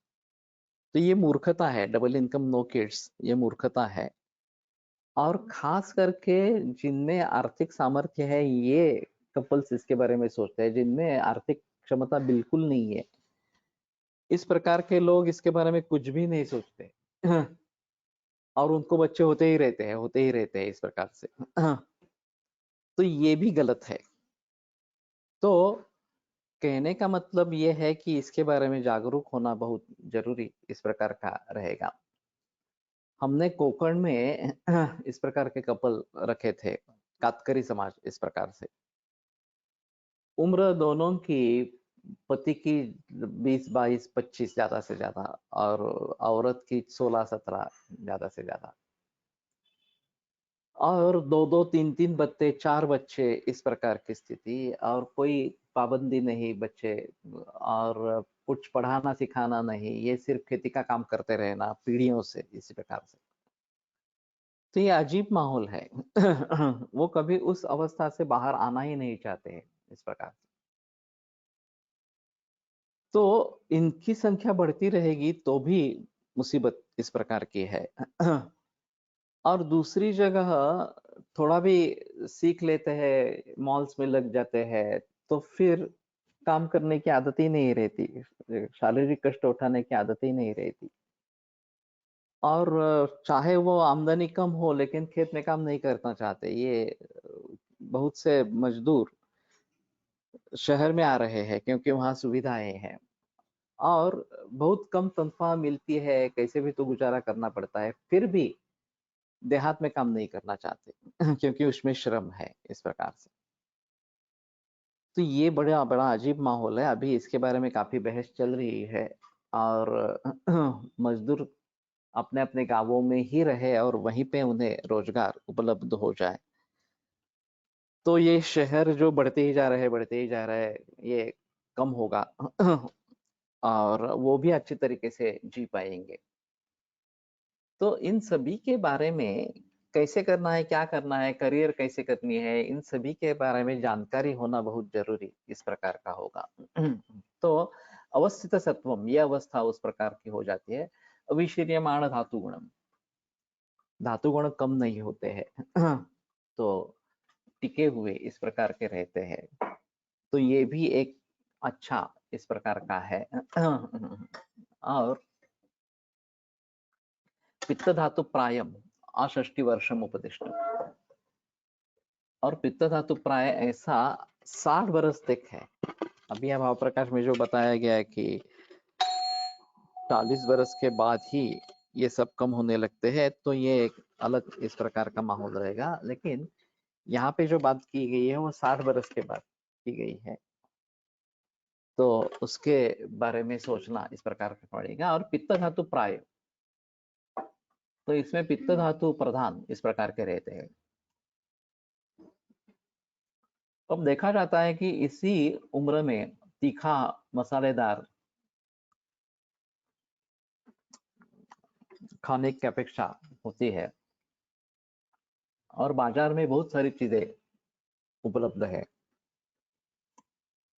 तो ये मूर्खता है, डबल इनकम नो किड्स, ये मूर्खता है। और खास करके जिनमें आर्थिक सामर्थ्य है ये कपल्स इसके बारे में सोचते हैं, जिनमें आर्थिक क्षमता बिल्कुल नहीं है इस प्रकार के लोग इसके बारे में कुछ भी नहीं सोचते। और उनको बच्चे होते ही रहते हैं इस प्रकार से। तो ये भी गलत है। तो कहने का मतलब ये है कि इसके बारे में जागरूक होना बहुत जरूरी इस प्रकार का रहेगा। हमने कोकण में इस प्रकार के कपल रखे थे, कातकरी समाज इस प्रकार से। उम्र दोनों की, पति की 20, 22, 25 ज्यादा से ज्यादा, और औरत की 16, 17 ज्यादा से ज्यादा, और 2-2, 3-3 बच्चे, 4 बच्चे इस प्रकार की स्थिति, और कोई पाबंदी नहीं बच्चे, और कुछ पढ़ाना सिखाना नहीं, ये सिर्फ खेती का काम करते रहना पीढ़ियों से इसी प्रकार से। तो ये अजीब माहौल है। वो कभी उस अवस्था से बाहर आना ही नहीं चाहते हैं इस प्रकार से। तो इनकी संख्या बढ़ती रहेगी तो भी मुसीबत इस प्रकार की है। और दूसरी जगह थोड़ा भी सीख लेते हैं, मॉल्स में लग जाते हैं, तो फिर काम करने की आदत ही नहीं रहती, शारीरिक कष्ट उठाने की आदत ही नहीं रहती। और चाहे वो आमदनी कम हो लेकिन खेत में काम नहीं करना चाहते। ये बहुत से मजदूर शहर में आ रहे हैं क्योंकि वहाँ सुविधाएं हैं, और बहुत कम तनख्वाह मिलती है, कैसे भी तो गुजारा करना पड़ता है, फिर भी देहात में काम नहीं करना चाहते क्योंकि उसमें श्रम है इस प्रकार से। तो ये बड़ा बड़ा अजीब माहौल है, अभी इसके बारे में काफी बहस चल रही है। और मजदूर अपने अपने गांवों में ही रहे और वहीं पे उन्हें रोजगार उपलब्ध हो जाए, तो ये शहर जो बढ़ते ही जा रहे हैं, ये कम होगा। और वो भी अच्छे तरीके से जी पाएंगे। तो इन सभी के बारे में कैसे करना है, क्या करना है, करियर कैसे करनी है, इन सभी के बारे में जानकारी होना बहुत जरूरी इस प्रकार का होगा। तो अवस्थित सत्वम, ये अवस्था उस प्रकार की हो जाती है। अविशीर्यमाण धातु गुणम, धातु गुण कम नहीं होते हैं। तो टिके हुए इस प्रकार के रहते हैं। तो ये भी एक अच्छा इस प्रकार का है। और पित्त धातु प्रायम अषष्टि वर्षम उपदिष्ट, और पित्त धातु प्राय ऐसा 60 वर्ष तक है। अभी यहाँ भाव प्रकाश में जो बताया गया है कि 40 वर्ष के बाद ही ये सब कम होने लगते हैं, तो ये एक अलग इस प्रकार का माहौल रहेगा। लेकिन यहाँ पे जो बात की गई है वो 60 वर्ष के बाद की गई है, तो उसके बारे में सोचना इस प्रकार का पड़ेगा। और पित्त धातु प्राय, तो इसमें पित्त धातु प्रधान इस प्रकार के रहते हैं। अब देखा जाता है कि इसी उम्र में तीखा मसालेदार खाने की अपेक्षा होती है और बाजार में बहुत सारी चीजें उपलब्ध है।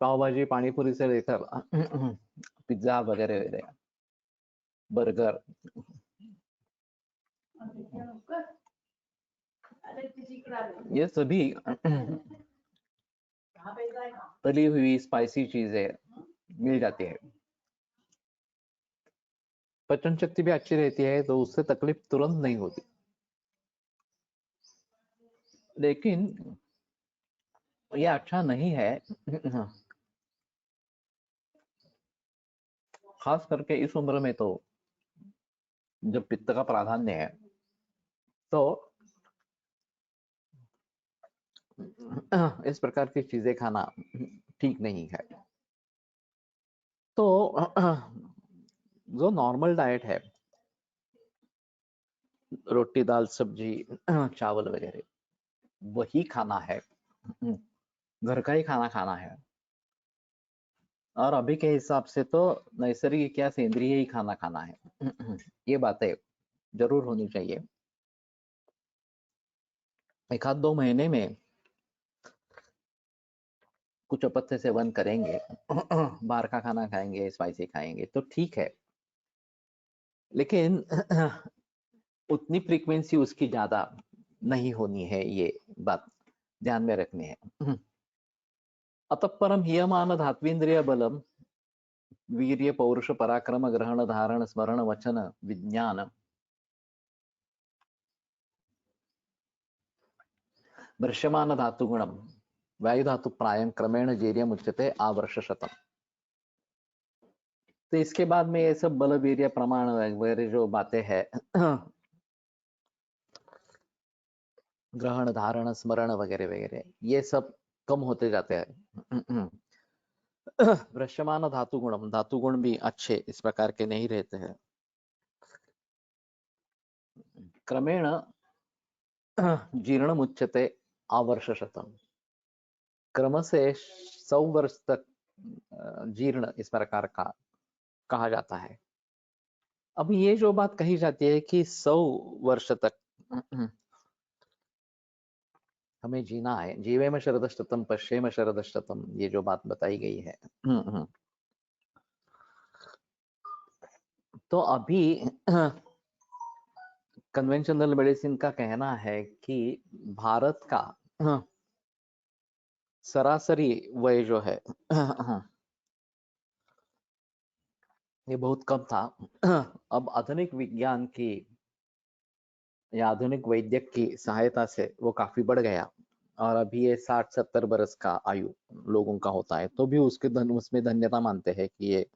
पाव भाजी पानी पूरी से लेकर पिज्जा वगैरह वगैरह, बर्गर, ये सभी तली हुई स्पाइसी चीजें मिल जाती है। पाचन शक्ति भी अच्छी रहती है तो उससे तकलीफ तुरंत नहीं होती। लेकिन ये अच्छा नहीं है खास करके इस उम्र में तो, जब पित्त का प्राधान्य है तो इस प्रकार की चीजें खाना ठीक नहीं है। तो जो नॉर्मल डाइट है, रोटी दाल सब्जी चावल वगैरह, वही खाना है, घर का ही खाना खाना है। और अभी के हिसाब से तो नैसर्गिक या सेंद्रीय ही खाना खाना है। ये बातें जरूर होनी चाहिए। एक आध 2 महीने में कुछ अपत्य सेवन करेंगे, बाहर का खाना खाएंगे, स्पाइसी खाएंगे तो ठीक है, लेकिन उतनी फ्रीक्वेंसी उसकी ज्यादा नहीं होनी है, ये बात ध्यान में रखनी है। अतः परम हियमान धात्वेन्द्रिय बलम वीर्य पौरुष पराक्रम ग्रहण धारण स्मरण वचन विज्ञान दृश्यमान धातु गुणम वायु धातु प्रायम क्रमेण जीर्यम उच्यते आवर्ष शतम। तो इसके बाद में ये सब बल वीर्य प्रमाण वगैरह जो बातें हैं, ग्रहण धारण स्मरण वगैरह वगैरह, ये सब कम होते जाते हैं। दृश्यमान धातु गुणम, धातु गुण भी अच्छे इस प्रकार के नहीं रहते हैं। क्रमेण जीर्ण मुच्यते आवर्ष शतम, क्रम से 100 वर्ष तक जीर्ण इस प्रकार का कहा जाता है। अब ये जो बात कही जाती है कि 100 वर्ष तक हमें जीना है, जीवेम शरदशतम पश्येम शरदशतम, ये जो बात बताई गई है, तो अभी कन्वेंशनल मेडिसिन का कहना है कि भारत का सरासरी वय जो है ये बहुत कम था। अब आधुनिक विज्ञान की या आधुनिक वैद्य की सहायता से वो काफी बढ़ गया और अभी ये 60-70 बरस का आयु लोगों का होता है, तो भी उसमें धन्यता मानते हैं कि ये।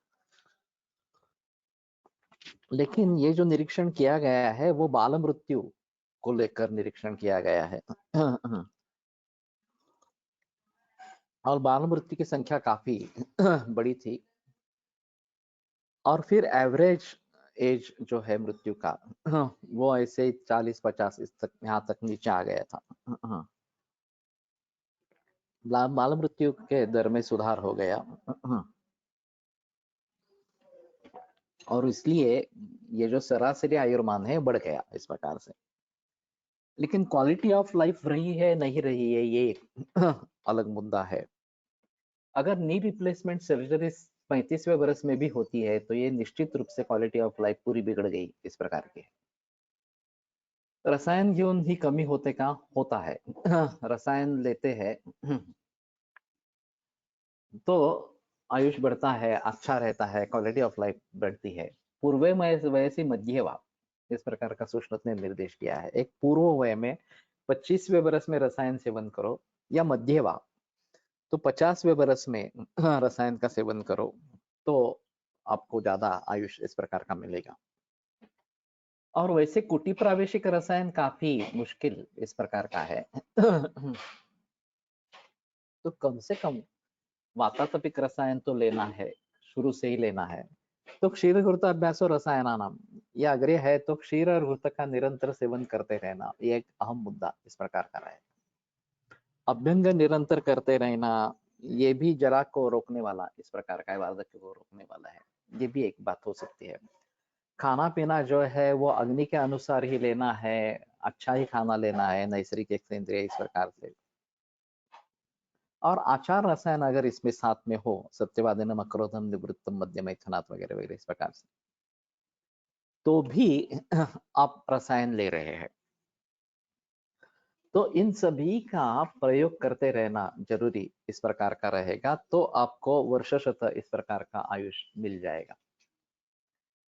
लेकिन ये जो निरीक्षण किया गया है वो बाल मृत्यु को लेकर निरीक्षण किया गया है। और बाल मृत्यु की संख्या काफी बड़ी थी और फिर एवरेज एज जो है मृत्यु का वो ऐसे 40-50 इस तक, यहाँ तक नीचे आ गया था। बाल मृत्यु के दर में सुधार हो गया और इसलिए ये जो सरासरी आयुर्मान है बढ़ गया इस प्रकार से। लेकिन क्वालिटी ऑफ लाइफ रही है नहीं रही है, ये एक अलग मुद्दा है। अगर नी रिप्लेसमेंट सर्जरी 35वें वर्ष में भी होती है तो ये निश्चित रूप से क्वालिटी ऑफ लाइफ पूरी बिगड़ गई इस प्रकार की। रसायन घेऊन ही कमी होते का होता है। रसायन लेते हैं तो आयुष बढ़ता है, अच्छा रहता है, क्वालिटी ऑफ लाइफ बढ़ती है। पूर्व में वयसी मध्यवा, इस प्रकार का सुश्रुत ने निर्देश किया है। एक पूर्व वय में 25वें वर्ष में रसायन सेवन करो या मध्यवा तो 50वें वर्ष में रसायन का सेवन करो तो आपको ज्यादा आयुष इस प्रकार का मिलेगा। और वैसे कुटी प्रावेशिक रसायन काफी मुश्किल इस प्रकार का है। तो कम से कम वातातपिक रसायन तो लेना है, शुरू से ही लेना है। तो क्षीर घृत अभ्यास और रसायनानाम ये अग्रय है, तो क्षीर और घृत का निरंतर सेवन करते रहना ये एक अहम मुद्दा इस प्रकार का है। अभ्यंग निरंतर करते रहना, ये भी जरा को रोकने वाला, इस प्रकार का वार्धक्य को रोकने वाला है। ये भी एक बात हो सकती है। खाना पीना जो है वो अग्नि के अनुसार ही लेना है, अच्छा ही खाना लेना है, नैसर्गिक सेंद्रिय, इस प्रकार से। और आचार रसायन अगर इसमें साथ में हो, सत्यवादिनम अक्रोधम निवृत्तम मध्यम मैथुनात् वगैरह वगैरह, इस प्रकार से, तो भी आप रसायन ले रहे हैं। तो इन सभी का प्रयोग करते रहना जरूरी इस प्रकार का रहेगा, तो आपको वर्षशत इस प्रकार का आयुष मिल जाएगा।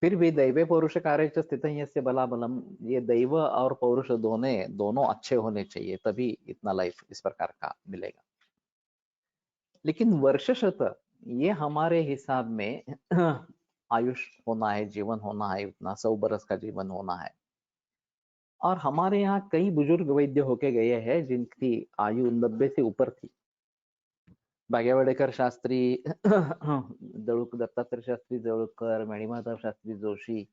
फिर भी दैवे पौरुष कार्य च स्थित यस्य बलाबलम, ये दैव और पौरुष दोनों अच्छे होने चाहिए, तभी इतना लाइफ इस प्रकार का मिलेगा। लेकिन वर्षशत ये हमारे हिसाब में आयुष होना है, जीवन होना है, उतना 100 बरस का जीवन होना है। और हमारे यहाँ कई बुजुर्ग वैद्य होके गए हैं जिनकी आयु 90 से ऊपर थी। भाग्यवडेकर शास्त्री, दत्तात्रय शास्त्री जवळकर, मणिमाधव शास्त्री जोशी,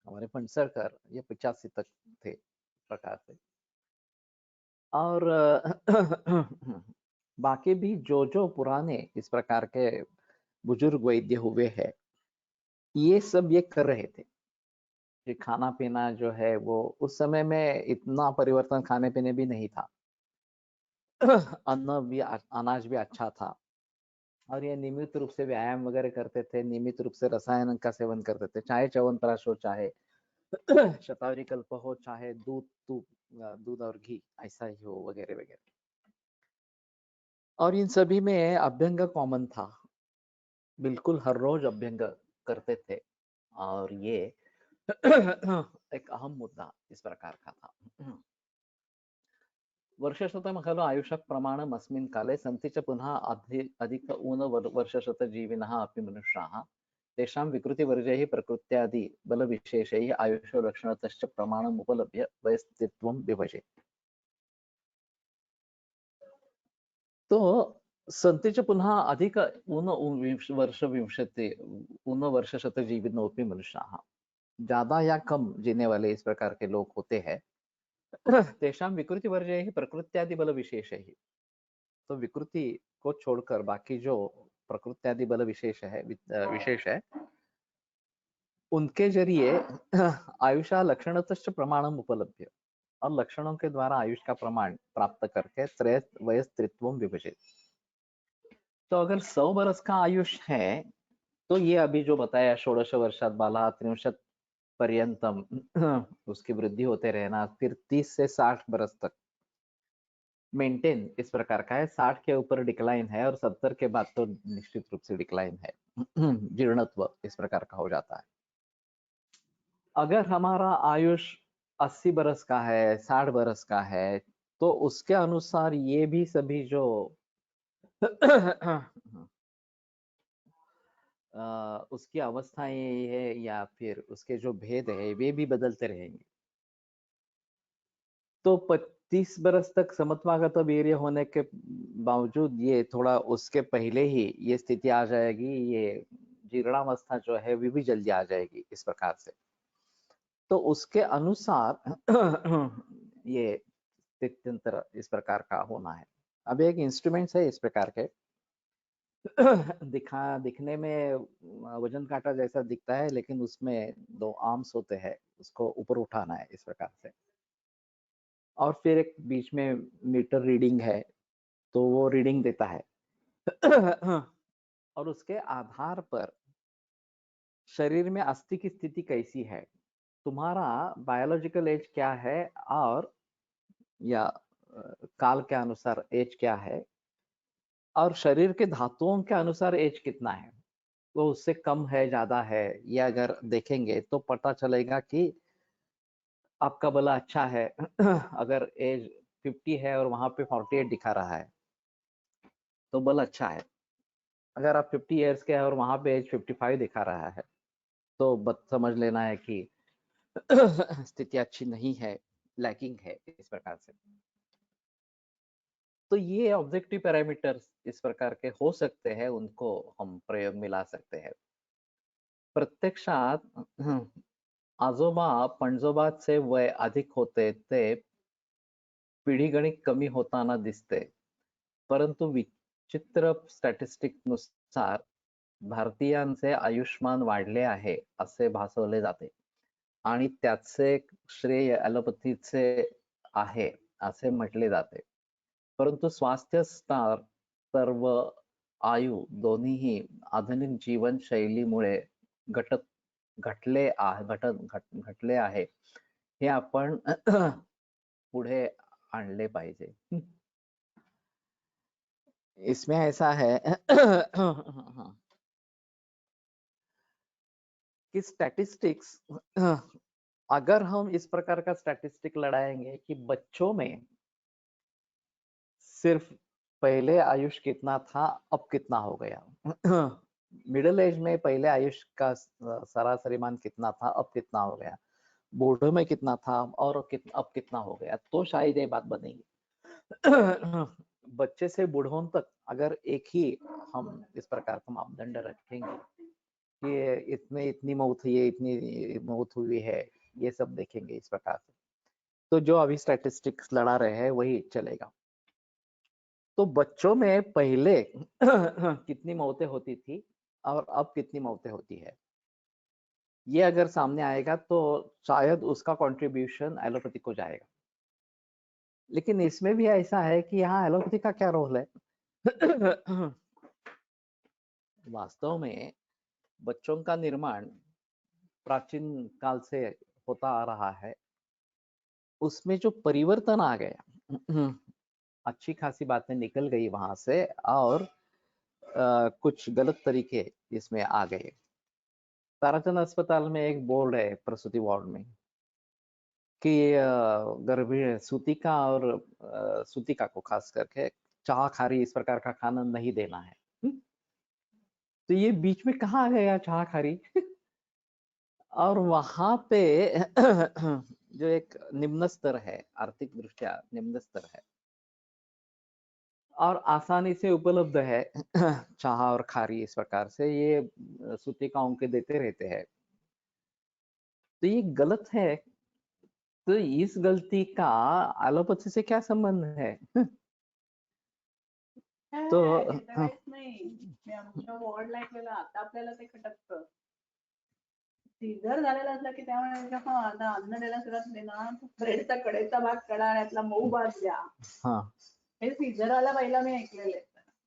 हमारे फणसरकर, ये 85 तक थे प्रकार से। और बाकी भी जो पुराने इस प्रकार के बुजुर्ग वैद्य हुए हैं, ये सब ये कर रहे थे कि खाना पीना जो है वो उस समय में इतना परिवर्तन खाने पीने भी नहीं था। अनाज भी अच्छा था, और ये नियमित रूप से व्यायाम वगैरह करते थे, नियमित रूप से रसायन का सेवन करते थे, चाहे च्यवनप्राश हो, चाहे शतावरी कल्प हो, चाहे दूध और घी ऐसा ही हो, वगैरह वगैरह। और इन सभी में अभ्यंग कॉमन था, बिल्कुल हर रोज अभ्यंग करते थे। और ये एक अहम मुद्दा इस प्रकार का था। वर्षशतम खलु आयुष प्रमाणम अस्मिन् काले सन्ति च पुनः अधिक वर्षशतजीविनः अपि मनुष्याः तेषां विकृतिवर्जैः प्रकृत्यादि बलविशेषैः आयुषो लक्षणतश्च प्रमाणम् उपलभ्य वयस्तित्वं विभजेत्। तो सन्ति च पुनः अधिक ऊनवर्षशतजीविनोऽपि मनुष्याः, ज्यादा या कम जीने वाले इस प्रकार के लोग होते हैं। तेषां विकृति वर्जैः प्रकृत्यादि बल विशेषैः, तो विकृति को छोड़कर बाकी जो प्रकृत्यादि बल विशेष है, उनके जरिए आयुषा लक्षणतश्च प्रमाणम उपलब्ध, और लक्षणों के द्वारा आयुष का प्रमाण प्राप्त करके वयस्त्रित्वम विभजित। तो अगर 100 बरस का आयुष है, तो ये अभी जो बताया 16 वर्षात बाला 63 पर्यंतम उसकी वृद्धि होते रहना, फिर 30 से 60 बरस तक मेंटेन इस प्रकार का है। 60 के ऊपर डिक्लाइन है, और 70 के बाद तो निश्चित रूप से डिक्लाइन है, जीर्णत्व इस प्रकार का हो जाता है। अगर हमारा आयुष 80 बरस का है, 60 बरस का है, तो उसके अनुसार ये भी सभी जो उसकी अवस्थाएं है या फिर उसके जो भेद है, वे भी बदलते रहेंगे। तो 25 बरस तक समत्वागत वीर्य होने के बावजूद ये थोड़ा उसके पहले ही ये स्थिति आ जाएगी, ये जीर्णावस्था जो है वे भी जल्दी आ जाएगी इस प्रकार से। तो उसके अनुसार ये स्थित्यंतर इस प्रकार का होना है। अब एक इंस्ट्रूमेंट्स है इस प्रकार के, दिखने में वजन काटा जैसा दिखता है, लेकिन उसमें 2 आर्म्स होते हैं, उसको ऊपर उठाना है इस प्रकार से। और फिर एक बीच में मीटर रीडिंग है, तो वो रीडिंग देता है। और उसके आधार पर शरीर में अस्थि की स्थिति कैसी है, तुम्हारा बायोलॉजिकल एज क्या है, और या काल के अनुसार एज क्या है, और शरीर के धातुओं के अनुसार एज कितना है, वो उससे कम है, ज्यादा है, ये अगर देखेंगे तो पता चलेगा कि आपका बला अच्छा है। अगर एज 50 है और वहां पे 48 दिखा रहा है, तो बल अच्छा है। अगर आप 50 ईयर्स के हैं और वहां पे एज 55 दिखा रहा है, तो बस समझ लेना है कि स्थिति अच्छी नहीं है, लैकिंग है इस प्रकार से। तो ये ऑब्जेक्टिव पैरामीटर्स इस प्रकार के हो सकते हैं, उनको हम प्रयोग में ला सकते हैं। प्रत्यक्षात आजोबा पणजोबाचे वय अधिक होते ते पिढीगणिक कमी होताना दिसते. परंतु विचित्र स्टॅटिस्टिकनुसार भारतीयांचे आयुष्मान वाढले आहे असे भासवले जाते आणि त्याचे श्रेय ॲलोपॅथीचे आहे असे म्हटले जाते. परंतु स्वास्थ्य स्टार सर्व आयु दोन्हीही आधुनिक जीवनशैलीमुळे घटत घटले आहे. हे आपण पुढे आणले पाहिजे. इसमें ऐसा है कि स्टैटिस्टिक्स अगर हम इस प्रकार का स्टैटिस्टिक लड़ाएंगे कि बच्चों में सिर्फ पहले आयुष कितना था अब कितना हो गया मिडिल एज में पहले आयुष का सरासरी मान कितना था अब कितना हो गया, बूढ़ों में कितना था और अब कितना हो गया, तो शायद ये बात बनेगी। बच्चे से बूढ़ों तक अगर एक ही हम इस प्रकार का मापदंड रखेंगे कि इतने इतनी मौत हुई है, इतनी मौत हुई है, ये सब देखेंगे इस प्रकार से, तो जो अभी स्टैटिस्टिक्स लड़ा रहे हैं वही चलेगा। तो बच्चों में पहले कितनी मौतें होती थी और अब कितनी मौतें होती है, ये अगर सामने आएगा तो शायद उसका कंट्रीब्यूशन एलोपैथी को जाएगा। लेकिन इसमें भी ऐसा है कि यहाँ एलोपैथी का क्या रोल है? वास्तव में बच्चों का निर्माण प्राचीन काल से होता आ रहा है, उसमें जो परिवर्तन आ गया अच्छी खासी बातें निकल गई वहां से और कुछ गलत तरीके इसमें आ गए। ताराचंद अस्पताल में एक बोर्ड है प्रसूति वार्ड में कि गर्भिणी सूतिका और सूतिका को खास करके चाह खारी इस प्रकार का खाना नहीं देना है। तो ये बीच में कहाँ आ गया चाह खारी? और वहां पे जो एक निम्न स्तर है, आर्थिक दृष्टिया निम्न स्तर है और आसानी से उपलब्ध है चाह और खारी इस प्रकार से ये सूतिकाओं के देते रहते हैं, तो ये गलत है। तो इस गलती का एलोपैथी से क्या संबंध है? तो काहीच नाही, मी आमच्या वॉर्डला ऐकलेलं, आता आपल्याला ते खटकतं. सीझर झालेला असला की त्यामुळे आता अन्न द्यायला सुरुवात झाली ना, ब्रेडचा कडेचा भाग काढा, यातला मऊ भाग द्या, हे सीझर वाला पहिला मी ऐकलेले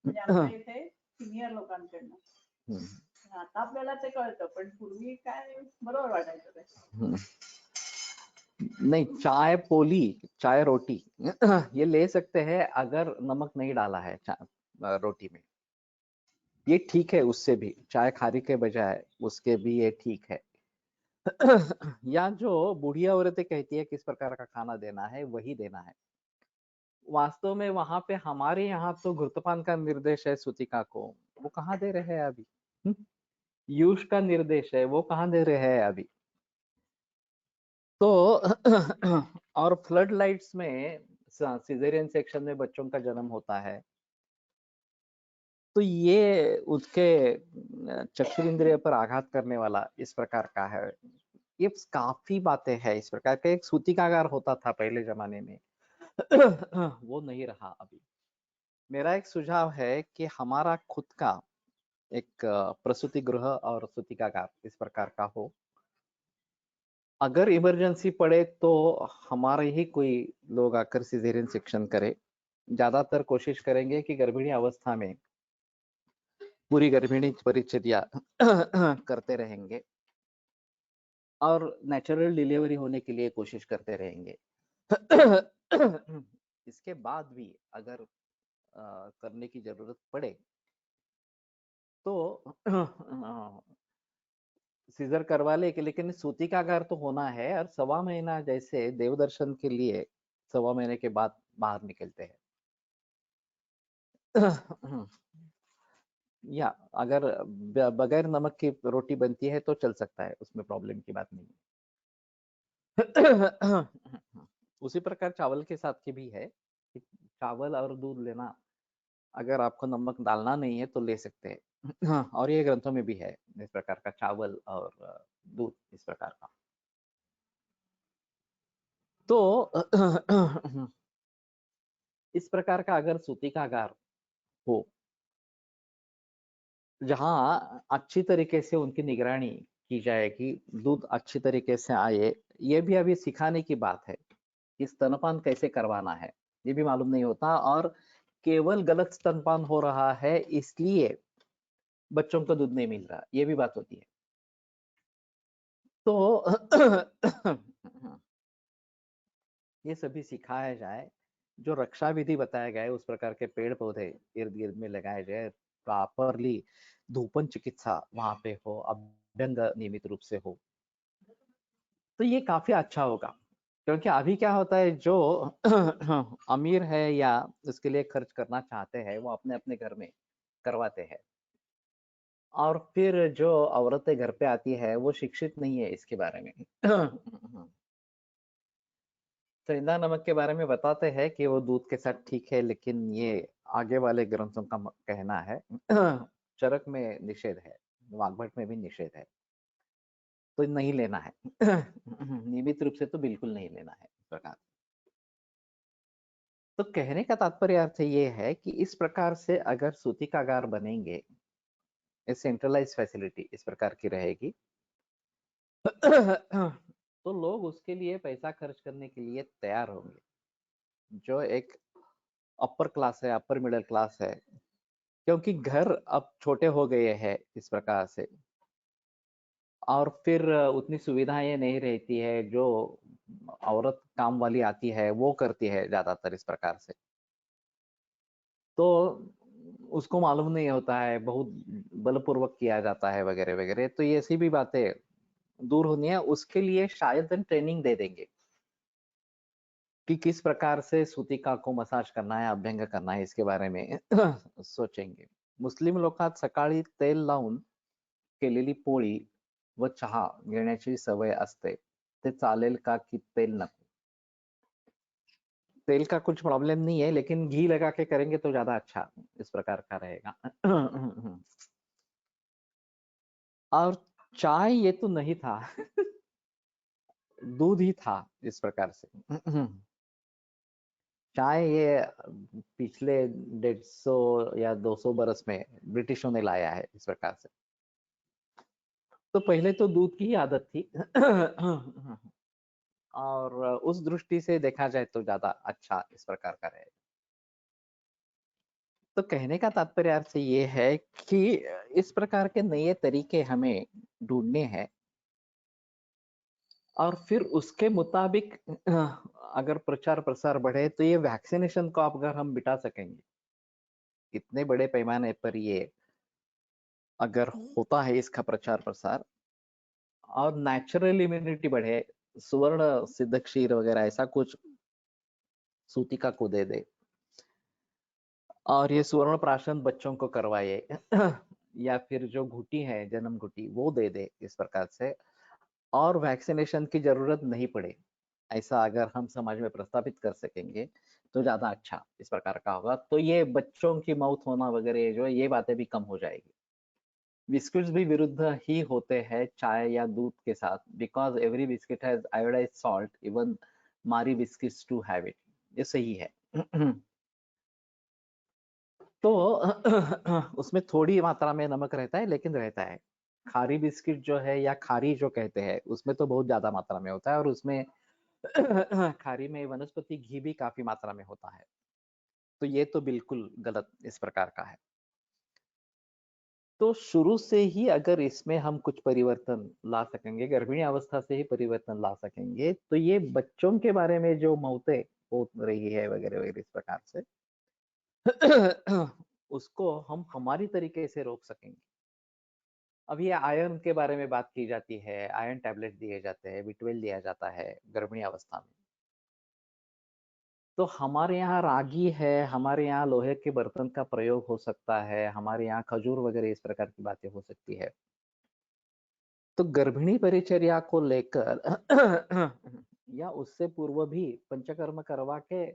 म्हणजे आमच्या इथे सिनियर लोकांकडनं. आता आपल्याला ते कळतं, पण पूर्वी काय बरोबर वाटायचं ते. नहीं, चाय पोली, चाय रोटी ये ले सकते हैं अगर नमक नहीं डाला है रोटी में, ये ठीक है। उससे भी चाय खारी के बजाय उसके भी ये ठीक है। या जो बूढ़िया औरतें कहती है किस प्रकार का खाना देना है वही देना है। वास्तव में वहां पे हमारे यहाँ तो घृतपान का निर्देश है सूतिका को, वो कहाँ दे रहे हैं अभी? यूष का निर्देश है, वो कहाँ दे रहे हैं अभी? तो और फ्लड लाइट्स में सिजेरियन सेक्शन में बच्चों का जन्म होता है, तो ये उसके चक्षुरिंद्रिय पर आघात करने वाला इस प्रकार का है। ये काफी बातें हैं इस प्रकार का। एक सूतिकागार होता था पहले जमाने में वो नहीं रहा अभी। मेरा एक सुझाव है कि हमारा खुद का एक प्रसूति गृह और सूतिकागार इस प्रकार का हो। अगर इमरजेंसी पड़े तो हमारे ही कोई लोग आकर सिजेरियन सेक्शन करे। ज्यादातर कोशिश करेंगे कि गर्भिणी अवस्था में पूरी गर्भिणी परिचर्या करते रहेंगे और नेचुरल डिलीवरी होने के लिए कोशिश करते रहेंगे। इसके बाद भी अगर करने की जरूरत पड़े तो सीजर करवा ले, लेकिन सूतिकागार तो होना है और 1.25 महीना जैसे देवदर्शन के लिए 1.25 महीने के बाद बाहर निकलते हैं। या अगर बगैर नमक की रोटी बनती है तो चल सकता है, उसमें प्रॉब्लम की बात नहीं है। उसी प्रकार चावल के साथ की भी है, चावल और दूध लेना, अगर आपको नमक डालना नहीं है तो ले सकते हैं। और ये ग्रंथों में भी है इस प्रकार का चावल और दूध इस प्रकार का। तो इस प्रकार का अगर सूतिकागार हो, जहाँ अच्छी तरीके से उनकी निगरानी की जाए कि दूध अच्छी तरीके से आए, ये भी अभी सिखाने की बात है कि स्तनपान कैसे करवाना है, ये भी मालूम नहीं होता और केवल गलत स्तनपान हो रहा है इसलिए बच्चों को दूध नहीं मिल रहा, ये भी बात होती है। तो ये सभी सिखाया जाए, जो रक्षा विधि बताया गया है उस प्रकार के पेड़ पौधे इर्द गिर्द में लगाए जाए, प्रॉपरली धूपन चिकित्सा वहां पे हो, अभ्यंग नियमित रूप से हो, तो ये काफी अच्छा होगा। क्योंकि अभी क्या होता है, जो अमीर है या उसके लिए खर्च करना चाहते हैं वो अपने अपने घर में करवाते हैं, और फिर जो औरतें घर पे आती है वो शिक्षित नहीं है इसके बारे में। सेंधा नमक के बारे में बताते हैं कि वो दूध के साथ ठीक है, लेकिन ये आगे वाले ग्रंथों का कहना है। चरक में निषेध है, वाग्भट में भी निषेध है, तो नहीं लेना है। नियमित रूप से तो बिल्कुल नहीं लेना है इस प्रकार। तो कहने का तात्पर्य अर्थ ये है कि इस प्रकार से अगर सूतिकागार बनेंगे, सेंट्रलाइज फैसिलिटी इस प्रकार की रहेगी, तो लोग उसके लिए पैसा खर्च करने के लिए तैयार होंगे। जो एक अपर क्लास है, अपर मिडिल क्लास है, क्योंकि घर अब छोटे हो गए हैं इस प्रकार से, और फिर उतनी सुविधाएं नहीं रहती है, जो औरत काम वाली आती है वो करती है ज्यादातर इस प्रकार से, तो उसको मालूम नहीं होता है, बहुत बलपूर्वक किया जाता है वगैरह वगैरह, तो ये ऐसी भी बातें दूर होनी है। उसके लिए शायद हम ट्रेनिंग दे देंगे कि किस प्रकार से सूतिका को मसाज करना है, अभ्यंग करना है, इसके बारे में सोचेंगे। मुस्लिम लोकात सकाळी तेल लावून केलेली पोळी व चहा घेण्याची सवय असते, ते चालेल का कि तेल नको? तेल का कुछ प्रॉब्लम नहीं है, लेकिन घी लगा के करेंगे तो ज्यादा अच्छा इस प्रकार का रहेगा। और चाय ये तो नहीं था, दूध ही था इस प्रकार से। चाय ये पिछले 150 या 200 बरस में ब्रिटिशों ने लाया है इस प्रकार से, तो पहले तो दूध की ही आदत थी। और उस दृष्टि से देखा जाए तो ज्यादा अच्छा इस प्रकार का रहेगा। तो कहने का तात्पर्य अर्थ ये है कि इस प्रकार के नए तरीके हमें ढूंढने हैं, और फिर उसके मुताबिक अगर प्रचार प्रसार बढ़े तो ये वैक्सीनेशन को अगर हम बिठा सकेंगे, इतने बड़े पैमाने पर ये अगर होता है इसका प्रचार प्रसार, और नेचुरल इम्यूनिटी बढ़े, सुवर्ण सिद्ध क्षीर वगैरह ऐसा कुछ सूतिका को दे दे, और ये सुवर्ण प्राशन बच्चों को करवाए, या फिर जो घुटी है जन्म घुटी वो दे दे इस प्रकार से, और वैक्सीनेशन की जरूरत नहीं पड़े, ऐसा अगर हम समाज में प्रस्तावित कर सकेंगे तो ज्यादा अच्छा इस प्रकार का होगा। तो ये बच्चों की मौत होना वगैरह जो ये बातें भी कम हो जाएगी। बिस्किट्स भी विरुद्ध ही होते हैं चाय या दूध के साथ, because every biscuit has iodise salt, even मारी बिस्किट्स टू हैव इट, ये सही है। तो उसमें थोड़ी मात्रा में नमक रहता है, लेकिन रहता है। खारी बिस्किट जो है या खारी जो कहते हैं उसमें तो बहुत ज्यादा मात्रा में होता है, और उसमें खारी में वनस्पति घी भी काफी मात्रा में होता है, तो ये तो बिल्कुल गलत इस प्रकार का है। तो शुरू से ही अगर इसमें हम कुछ परिवर्तन ला सकेंगे, गर्भिणी अवस्था से ही परिवर्तन ला सकेंगे, तो ये बच्चों के बारे में जो मौतें हो रही है वगैरह वगैरह इस प्रकार से, उसको हम हमारी तरीके से रोक सकेंगे। अब ये आयरन के बारे में बात की जाती है, आयरन टैबलेट दिए जाते हैं, B12 दिया जाता है गर्भिणी अवस्था में, तो हमारे यहाँ रागी है, हमारे यहाँ लोहे के बर्तन का प्रयोग हो सकता है, हमारे यहाँ खजूर वगैरह इस प्रकार की बातें हो सकती है। तो गर्भिणी परिचर्या को लेकर या उससे पूर्व भी पंचकर्म करवा के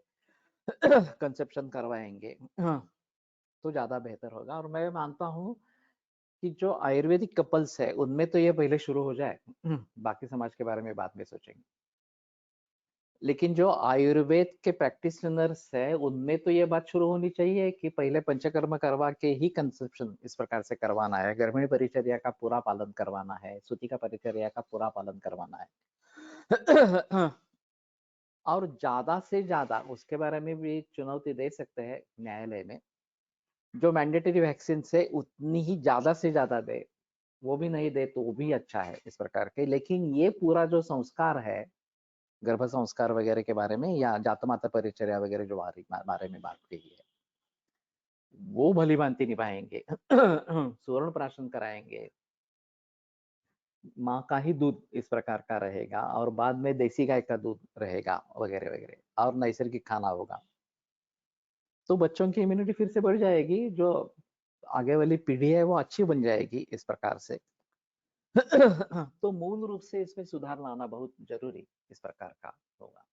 कंसेप्शन करवाएंगे तो ज्यादा बेहतर होगा। और मैं मानता हूँ कि जो आयुर्वेदिक कपल्स है उनमें तो ये पहले शुरू हो जाए, बाकी समाज के बारे में बाद में सोचेंगे। लेकिन जो आयुर्वेद के प्रैक्टिशनर्स है उनमें तो ये बात शुरू होनी चाहिए कि पहले पंचकर्म करवा के ही कंसेप्शन इस प्रकार से करवाना है, गर्भिणी परिचर्या का पूरा पालन करवाना है, सूतिका परिचर्या का पूरा पालन करवाना है। और ज्यादा से ज्यादा उसके बारे में भी चुनौती दे सकते हैं न्यायालय में, जो मैंडेटरी वैक्सीन से उतनी ही ज्यादा से ज्यादा दे, वो भी नहीं दे तो भी अच्छा है इस प्रकार के। लेकिन ये पूरा जो संस्कार है गर्भ संस्कार वगैरह के बारे में या जात माता परिचर्या वगैरह जो बारे में बात की है, वो भली भांति निभाएंगे। सुवर्ण प्राशन कराएंगे, माँ का ही दूध इस प्रकार का रहेगा और बाद में देसी गाय का दूध रहेगा वगैरह वगैरह, और नैसर्गिक खाना होगा, तो बच्चों की इम्यूनिटी फिर से बढ़ जाएगी, जो आगे वाली पीढ़ी है वो अच्छी बन जाएगी इस प्रकार से। तो मूल रूप से इसमें सुधार लाना बहुत जरूरी इस प्रकार का होगा।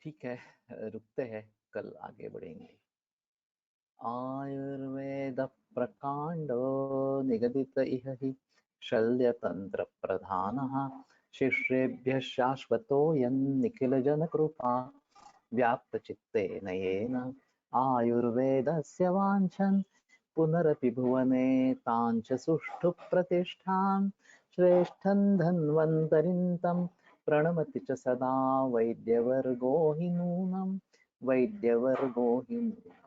ठीक है, रुकते हैं, कल आगे बढ़ेंगे। आयुर्वेद प्रकांडो निगदित इह हि शल्यतंत्र प्रधानः शिष्येभ्यः शाश्वतोऽयं निखिल जन कृपा व्याप्त चित्तेन येन आयुर्वेदस्य वाञ्छन् पुनरपि भुवने ताञ्च सुष्ठु प्रतिष्ठां श्रेष्ठं धन्वन्तरिं तं प्रणमति च सदा वैद्यवर्गो हि नूनं वैद्यवर्गो हि नूनम्।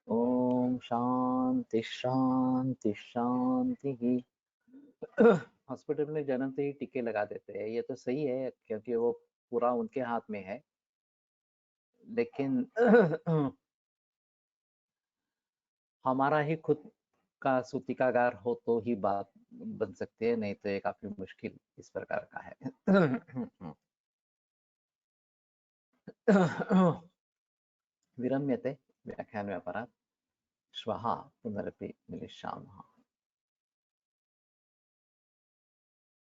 ओम शांति शांति शांति। हॉस्पिटल में जन्मते ही टीके लगा देते हैं, ये तो सही है क्योंकि वो पूरा उनके हाथ में है, लेकिन हमारा ही खुद का सूतिकागार हो तो ही बात बन सकती है, नहीं तो ये काफी मुश्किल इस प्रकार का है। विरम्यते व्याख्यान व्यापारात्। श्वः पुनरपि मिलिष्यामः।